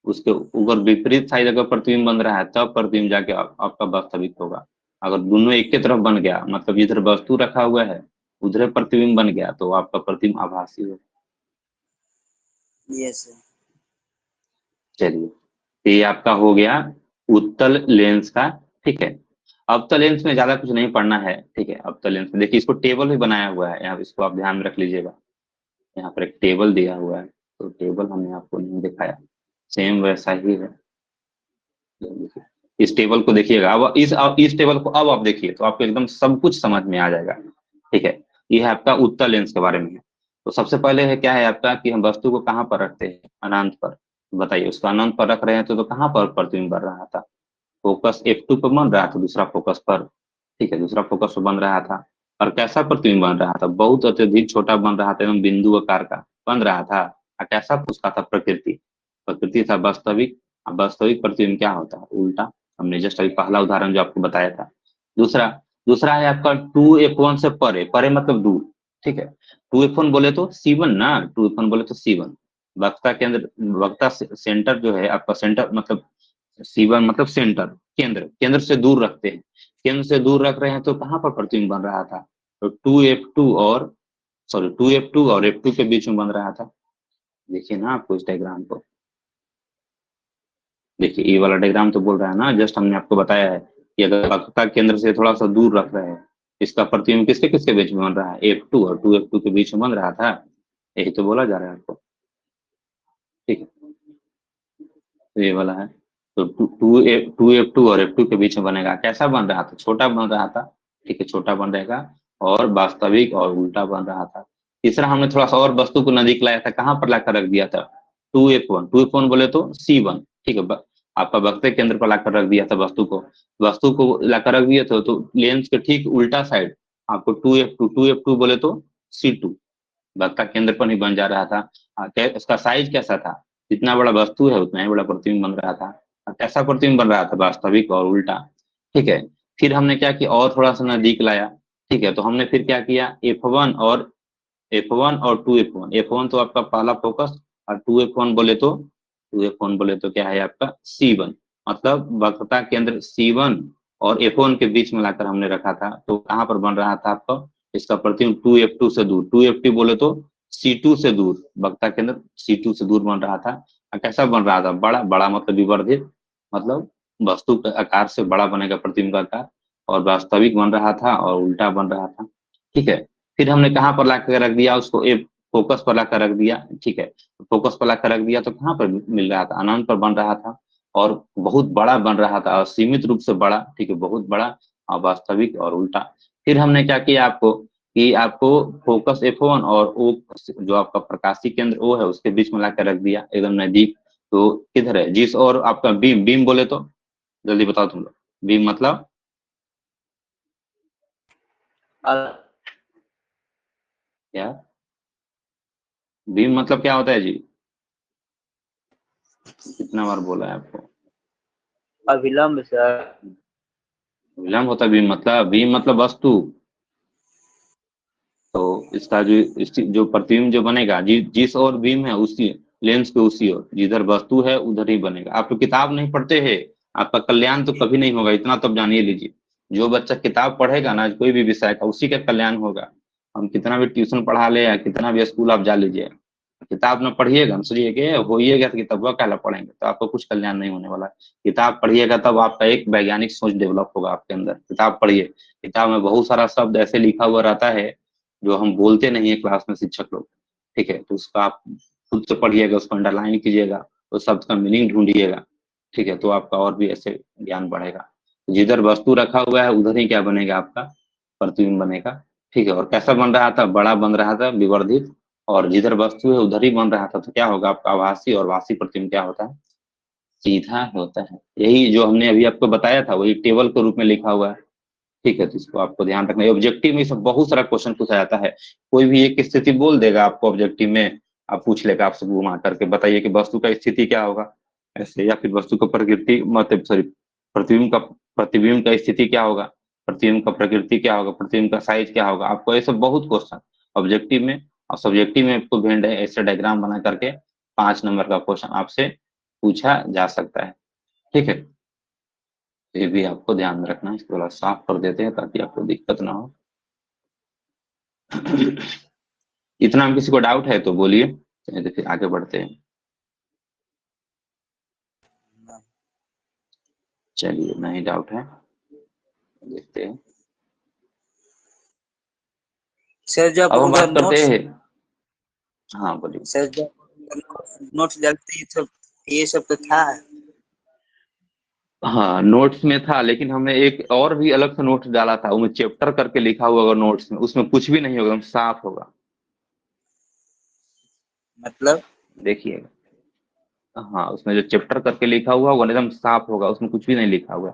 उसके ऊपर विपरीत साइड अगर प्रतिबिंब बन रहा है तब प्रतिबिंब जाके आपका वास्तविक होगा। अगर दोनों एक की तरफ बन गया, मतलब जिधर वस्तु रखा हुआ है उधर प्रतिबिंब बन गया, तो आपका प्रतिबिंब आभासी होगा। Yes sir. चलिए, तो ये आपका हो गया उत्तल लेंस का, ठीक है। अवतल लेंस में ज्यादा कुछ नहीं पढ़ना है, ठीक है। अवतल लेंस में देखिए इसको टेबल भी बनाया हुआ है, यहाँ इसको आप ध्यान में रख लीजिएगा। यहाँ पर एक टेबल दिया हुआ है, तो टेबल हमने आपको नहीं दिखाया, सेम वैसा ही है। इस टेबल को देखिएगा, अब इस टेबल को अब आप देखिए तो आपको एकदम सब कुछ समझ में आ जाएगा, ठीक है। ये है आपका उत्तल लेंस के बारे में है। तो सबसे पहले है क्या है आपका कि हम वस्तु को कहाँ पर रखते हैं, अनंत पर। बताइए उसको अनंत पर रख रहे हैं तो कहाँ पर प्रतिबिंब बन रहा था, फोकस F2 पर बन रहा था, दूसरा फोकस पर, ठीक है, दूसरा फोकस पर बन रहा था। और कैसा प्रतिबिंब बन रहा था, बहुत अत्यधिक छोटा बन रहा था, एकदम बिंदु आकार का बन रहा था। और कैसा उसका था प्रकृति, प्रकृति था वास्तविक, अब वास्तविक प्रतिबिंब क्या होता है? उल्टा। हमने जस्ट अभी पहला उदाहरण जो आपको बताया था। दूसरा दूसरा है आपका 2f1 से परे, परे मतलब दूर। ठीक है, 2f1 बोले तो C1 ना, 2f1 बोले तो C1। वक्ता केंद्र, वक्ता सेंटर जो है आपका, सेंटर मतलब C1 मतलब सेंटर, केंद्र, केंद्र से दूर रखते हैं। केंद्र से दूर रख रहे हैं तो कहाँ पर प्रतिबिंब बन रहा था? तो 2f2 और, सॉरी 2f2 और f2 के बीच में बन रहा था। देखिए ना आपको इस डायग्राम को, देखिए ये वाला डायग्राम तो बोल रहा है ना, जस्ट हमने आपको बताया है कि अगर वक्रता केंद्र से थोड़ा सा दूर रख रहे हैं, इसका प्रतिबिंब किसके किसके बीच में बन रहा है? F2 और 2f2 के बीच में बन रहा था। यही तो बोला जा रहा है आपको। ठीक है, तो ये वाला है। तो टू एफ टू और F2 के बीच में बनेगा। कैसा बन रहा था? छोटा बन रहा था। ठीक है, छोटा बन रहेगा। और वास्तविक और उल्टा बन रहा था। तीसरा हमने थोड़ा सा और वस्तु को नजदीक लाया था, कहाँ पर लाकर रख दिया था? 2f1, 2f1 बोले तो C1। ठीक है, आपका वक्र केंद्र पर लाकर रख दिया था वस्तु को। वस्तु को लाकर रख दिया था तो लेंस के ठीक उल्टा साइड आपको 2f2, 2f2 बोले तो C2 वक्ता केंद्र पर ही बन जा रहा था। इसका साइज कैसा था? जितना बड़ा वस्तु है उतना ही बड़ा प्रतिबिंब बन रहा था। कैसा प्रतिबिंब बन रहा था? वास्तविक और उल्टा। ठीक है, फिर हमने क्या किया, और थोड़ा सा नजदीक लाया। ठीक है, तो हमने फिर क्या किया, F1 और 2f1। F1 तो आपका पहला फोकस, और 2f1 बोले तो क्या है आपका C1। मतलब वक्रता केंद्र C1 और F1 के बीच में लाकर हमने रखा था, तो कहाँ पर बन रहा था आपका? इसका प्रतिबिंब 2f2 से दूर, 2f2 बोले तो C2 से दूर, वक्ता केंद्र C2 से दूर बन रहा था। कैसा बन रहा था? बड़ा, बड़ा मतलब विवर्धित, मतलब वस्तु के आकार से बड़ा बनेगा प्रतिबिंब का आकार। और वास्तविक बन रहा था और उल्टा बन रहा था। ठीक है, फिर हमने कहाँ पर लाकर रख दिया उसको? एक फोकस पर लाकर रख दिया। ठीक है, फोकस पर लाकर रख दिया तो कहाँ पर मिल रहा था? अनंत पर बन रहा था। और बहुत बड़ा बन रहा था, और सीमित रूप से बड़ा। ठीक है, बहुत बड़ा, और वास्तविक और उल्टा। फिर हमने क्या किया आपको, कि आपको फोकस F1 और O, जो आपका प्रकाशी केंद्र O है, उसके बीच में लाकर रख दिया एकदम नजदीक। तो किधर है? जिस, और आपका बीम, बीम बोले तो जल्दी बताओ तुम लोग। बीम मतलब क्या? बीम मतलब क्या होता है जी? कितना बार बोला है आपको? अविलंब सर। विलंब होता है बीम मतलब। बीम मतलब वस्तु। तो इसका जो प्रतिबिंब जो बनेगा, जिस और बीम है उसी लेंस के उसी ओर, जिधर वस्तु है उधर ही बनेगा। आप तो किताब नहीं पढ़ते हैं, आपका कल्याण तो कभी नहीं होगा, इतना तो जानिए लीजिए। जो बच्चा किताब पढ़ेगा ना कोई भी विषय का, उसी का कल्याण होगा। हम कितना भी ट्यूशन पढ़ा ले या कितना भी स्कूल आप जा लीजिए, किताब ना पढ़िएगा, हम सोचिए होइएगा तो किताब क्या पढ़ेंगे, तो आपको कुछ कल्याण नहीं होने वाला। किताब पढ़िएगा तब आपका एक वैज्ञानिक सोच डेवलप होगा आपके अंदर। किताब पढ़िए, किताब में बहुत सारा शब्द ऐसे लिखा हुआ रहता है जो हम बोलते नहीं है क्लास में शिक्षक लोग। ठीक है, तो उसका आप खुद से पढ़िएगा, उसको अंडरलाइन कीजिएगा, उस शब्द का मीनिंग ढूंढिएगा। ठीक है, तो आपका और भी ऐसे ज्ञान बढ़ेगा। जिधर वस्तु रखा हुआ है उधर ही क्या बनेगा? आपका प्रतिबिंब बनेगा। ठीक है, और कैसा बन रहा था? बड़ा बन रहा था, विवर्धित। और जिधर वस्तु है उधर ही बन रहा था, तो क्या होगा आपका? आभासी। और वासी प्रतिबिंब क्या होता है? सीधा होता है। यही जो हमने अभी आपको बताया था वही टेबल के रूप में लिखा हुआ है। ठीक है, तो इसको आपको ध्यान रखना है। ऑब्जेक्टिव में सब बहुत सारा क्वेश्चन पूछा जाता है। कोई भी एक स्थिति बोल देगा आपको ऑब्जेक्टिव में, आप पूछ लेगा आपसे घुमा करके, बताइए कि वस्तु का स्थिति क्या होगा, ऐसे। या फिर वस्तु का प्रकृति, मतलब सॉरी, प्रतिबिंब का, प्रतिबिंब का स्थिति क्या होगा, प्रतिबिंब का प्रकृति क्या होगा, प्रतिबिंब का साइज क्या होगा। आपको ऐसे बहुत क्वेश्चन ऑब्जेक्टिव में और सब्जेक्टिव में आपको भेंट है, ऐसे डायग्राम बना करके 5 नंबर का क्वेश्चन आपसे पूछा जा सकता है। ठीक है, ये भी आपको ध्यान में रखना है। इसको थोड़ा साफ कर देते हैं ताकि आपको दिक्कत ना हो। इतना हम किसी को डाउट है तो बोलिए, नहीं तो फिर आगे बढ़ते हैं। चलिए, नहीं डाउट है, देखते हैं। सर जब अब हम अगर बात करते नोट्स, हैं। हाँ बोलिए। सर जब नोट्स डालते हैं तो ये सब तो था। हाँ, नोट्स में था, लेकिन हमने एक और भी अलग से नोट्स डाला था, उसमें चैप्टर करके लिखा हुआ होगा नोट्स में, उसमें कुछ भी नहीं होगा, एकदम साफ होगा। मतलब देखिएगा। हाँ, उसमें जो चैप्टर करके लिखा हुआ होगा ना, एकदम साफ होगा, उसमें कुछ भी नहीं लिखा हुआ।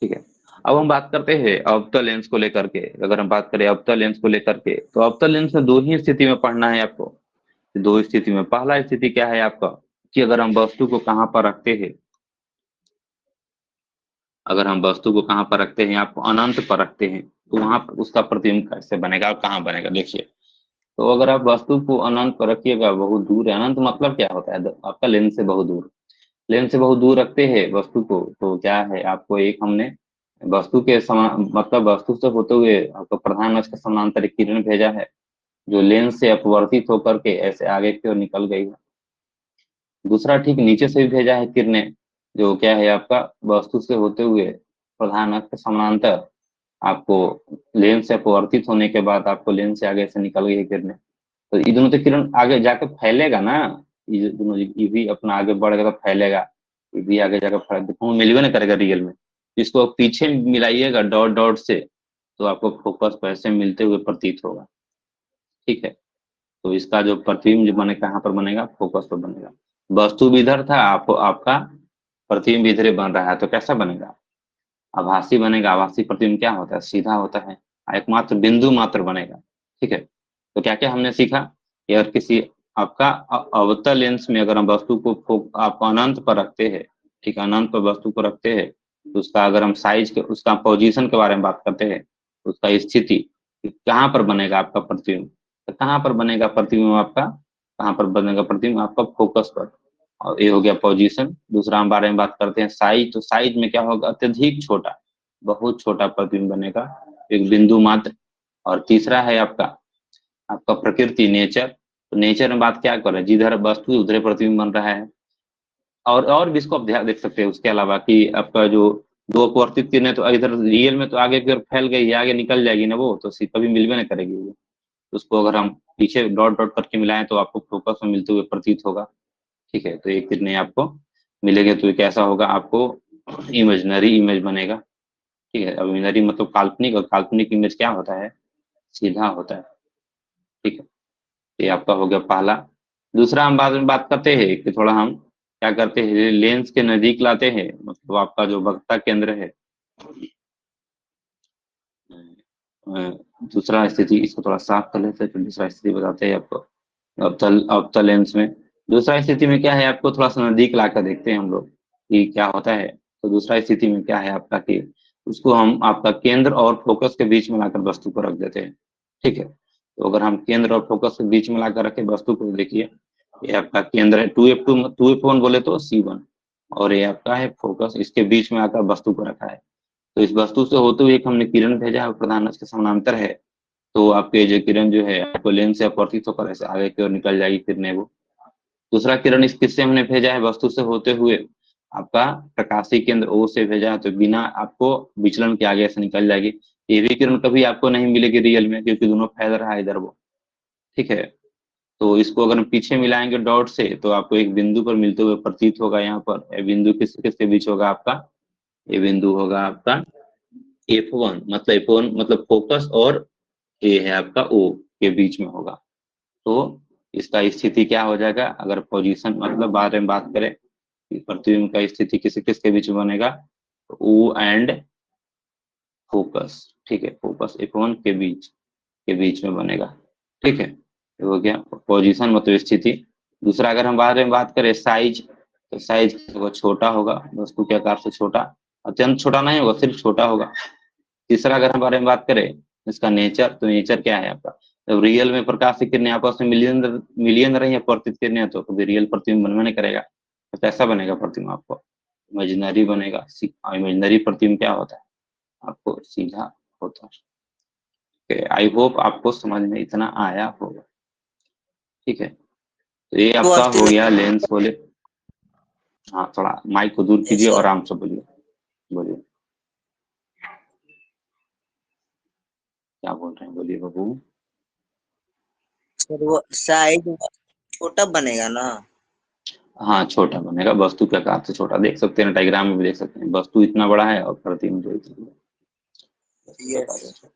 ठीक है, अब हम बात करते हैं अवतल लेंस को लेकर के। अगर हम बात करें अवतल लेंस को लेकर के, तो अवतल लेंस में दो ही स्थिति में पढ़ना है आपको। दो स्थिति में, पहला स्थिति क्या है आपका, कि अगर हम वस्तु को कहाँ पर रखते हैं, अगर हम वस्तु को कहाँ पर रखते हैं, आपको अनंत पर रखते हैं, तो वहां पर उसका प्रतिबिंब कैसे बनेगा और कहाँ बनेगा। देखिए, तो अगर आप वस्तु को अनंत पर रखिएगा, बहुत दूर है, अनंत मतलब क्या होता है, आपका लेंस से बहुत दूर, लेंस से बहुत दूर रखते हैं वस्तु को, तो क्या है, आपको एक हमने वस्तु के समान, मतलब वस्तु से होते हुए आपको प्रधान अक्ष के समानांतर एक किरण भेजा है, जो लेंस से अपवर्तित होकर के ऐसे आगे की ओर निकल गई है। दूसरा ठीक नीचे से भी भेजा है किरणें, जो क्या है आपका वस्तु से होते हुए प्रधान अक्ष के समानांतर, आपको लेंस से अपवर्तित होने के बाद आपको लेंस से आगे से निकल गई है किरणें। तो ये दोनों तो किरण आगे जाकर फैलेगा ना, ये दोनों, ये भी अपना आगे बढ़ेगा तो फैलेगा, ये भी आगे जाकर फैल, देखो मिलवे ना करेगा रियल में। इसको पीछे मिलाइएगा डॉट डॉट से, तो आपको फोकस वैसे मिलते हुए प्रतीत होगा। ठीक है, तो इसका जो प्रतिबिंब जो बने कहाँ पर बनेगा, फोकस पर बनेगा। वस्तु भी इधर था, आपका प्रतिबिंब इधर बन रहा है, तो कैसा बनेगा, आभासी बनेगा। आभासी प्रतिबिंब क्या होता है, सीधा होता है, एकमात्र बिंदु मात्र बनेगा। ठीक है, तो क्या क्या हमने सीखा कि अगर किसी आपका अवतल लेंस में अगर हम वस्तु को आप अनंत पर रखते हैं, ठीक है, अनंत पर वस्तु को रखते हैं, तो उसका अगर हम साइज के, उसका पोजीशन के बारे में बात करते हैं, उसका स्थिति कि कहाँ पर बनेगा आपका प्रतिबिंब, तो कहाँ पर बनेगा प्रतिबिंब आपका, कहाँ पर बनेगा प्रतिबिंब आपका, फोकस पर। और ये हो गया पोजीशन। दूसरा हम बारे में बात करते हैं साइज, तो साइज में क्या होगा, अत्यधिक छोटा, बहुत छोटा प्रतिबिंब बनेगा, एक बिंदु मात्र। और तीसरा है आपका आपका प्रकृति, नेचर। तो नेचर में बात क्या कर रहे हैं, जिधर वस्तु है उधर प्रतिबिंब बन रहा है। और भी इसको आप ध्यान देख सकते हैं उसके अलावा कि आपका जो दो अपवर्तित किरणें तो इधर रियल में तो आगे की ओर फैल गई है, आगे निकल जाएगी ना वो, तो कभी मिलवे नहीं करेगी वो। उसको अगर हम पीछे डॉट डॉट करके मिलाएं तो आपको फोकस में मिलते हुए प्रतीत होगा। ठीक है, तो एक किरणें आपको मिलेंगे तो ये कैसा होगा, आपको इमेजनरी इमेज बनेगा। ठीक है, अब इमेजनरी मतलब काल्पनिक, और काल्पनिक इमेज क्या होता है, सीधा होता है। ठीक है, ये आपका हो गया पहला। दूसरा हम बाद में बात करते हैं कि थोड़ा हम क्या करते हैं, लेंस के नजदीक लाते हैं, मतलब आपका जो वक्रता केंद्र है, दूसरा स्थिति, इसको थोड़ा साफ कर लेते हैं, फिर दूसरा स्थिति बताते हैं आपको। अवतल अवतल लेंस में दूसरा स्थिति में क्या है, आपको थोड़ा सा नजदीक लाकर देखते हैं हम लोग कि क्या होता है। तो दूसरा स्थिति में क्या है आपका कि उसको हम आपका केंद्र और फोकस के बीच में लाकर वस्तु को रख देते हैं। ठीक है, तो अगर हम केंद्र और फोकस के बीच में लाकर रखे वस्तु को, देखिए ये आपका केंद्र है, 2f1 बोले तो C1, और ये आपका है फोकस, इसके बीच में आकर वस्तु को रखा है। तो इस वस्तु से होते हुए एक हमने किरण भेजा है, प्रधान अक्ष के समानांतर है, तो आपके जो किरण जो है आपको लेंस से अपवर्तित होकर ऐसे आगे की ओर निकल जाएगी किरणें वो। दूसरा किरण इस किससे हमने भेजा है, वस्तु से होते हुए आपका प्रकाशीय केंद्र O से भेजा है, तो बिना आपको विचलन के आगे से निकल जाएगी। ये भी किरण कभी आपको नहीं मिलेगी रियल में, क्योंकि दोनों फैल रहा है इधर वो। ठीक है, तो इसको अगर हम पीछे मिलाएंगे डॉट से, तो आपको एक बिंदु पर मिलते हुए प्रतीत होगा। यहाँ पर ये बिंदु किस किसके बीच होगा आपका, ये बिंदु होगा आपका F1, मतलब F1 मतलब फोकस, और ये है आपका O के बीच में होगा। तो इसका स्थिति क्या हो जाएगा, अगर पोजीशन मतलब बारे में बात करें कि प्रतिबिंब का स्थिति किस किसके बीच में बनेगा, तो O एंड फोकस। ठीक है, फोकस F1 के बीच में बनेगा। ठीक है, तो हो गया पोजीशन मतलब स्थिति। दूसरा अगर हम बारे में बात करें साइज, तो साइज वो छोटा होगा, वस्तु के आकार से छोटा, अत्यंत छोटा नहीं होगा, सिर्फ छोटा होगा। तीसरा अगर हम बारे में बात करें इसका नेचर, तो नेचर क्या है आपका, जब रियल में प्रकाश की किरणें आपस में मिलियन मिलियन रही है अपवर्तित किरणें, तो कभी रियल प्रतिबिंब बनवा नहीं करेगा। तो कैसा बनेगा प्रतिबिंब आपको, इमेजिनरी बनेगा। इमेजिनरी प्रतिबिंब क्या होता है, आपको सीधा होता है। आई होप आपको समझ में इतना आया होगा। ठीक है, तो ये वो आपका हो अस्तित्व गया लेंस बोले। हाँ, थोड़ा माइक को दूर कीजिए और सर। आराम से बोलिए, बोलिए क्या बोल रहे हैं, बोलिए बाबू। सर वो साइज छोटा बनेगा ना। हाँ, छोटा बनेगा, वस्तु के आकार से छोटा, देख सकते हैं डायग्राम में भी देख सकते हैं, वस्तु इतना बड़ा है और प्रतिबिंब जो इतना बड़ा है। वस्तु के आकार से यस। छोटा।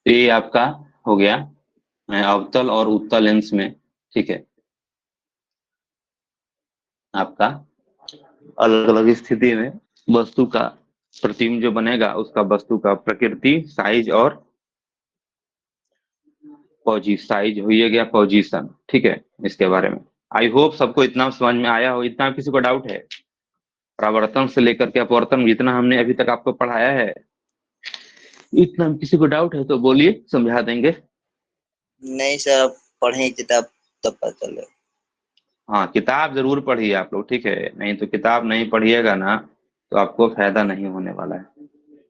तो ये आपका हो गया अवतल और उत्तल लेंस में। ठीक है, आपका अलग अलग स्थिति में वस्तु का प्रतिबिंब जो बनेगा, उसका वस्तु का प्रकृति, साइज और साइज हो गया पोजीशन। ठीक है, इसके बारे में आई होप सबको इतना समझ में आया हो। इतना किसी को डाउट है? प्रवर्तन से लेकर के अपवर्तन जितना हमने अभी तक आपको पढ़ाया है, इतना किसी को डाउट है तो बोलिए, समझा देंगे। नहीं सर, अब पढ़े किताब तब पता चले। हाँ, किताब जरूर पढ़िए आप लोग, ठीक है? नहीं तो किताब नहीं पढ़िएगा ना तो आपको फायदा नहीं होने वाला है।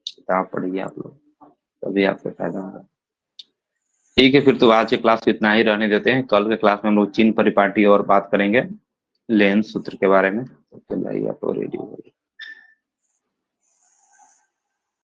किताब पढ़िए आप लोग, तभी आपको फायदा होगा। ठीक है, फिर तो आज के क्लास को इतना ही रहने देते हैं। कल के क्लास में हम लोग चिन्ह परिपाटी और बात करेंगे, लेंस सूत्र के बारे में। तो चलिए आप लोग रेडी हो।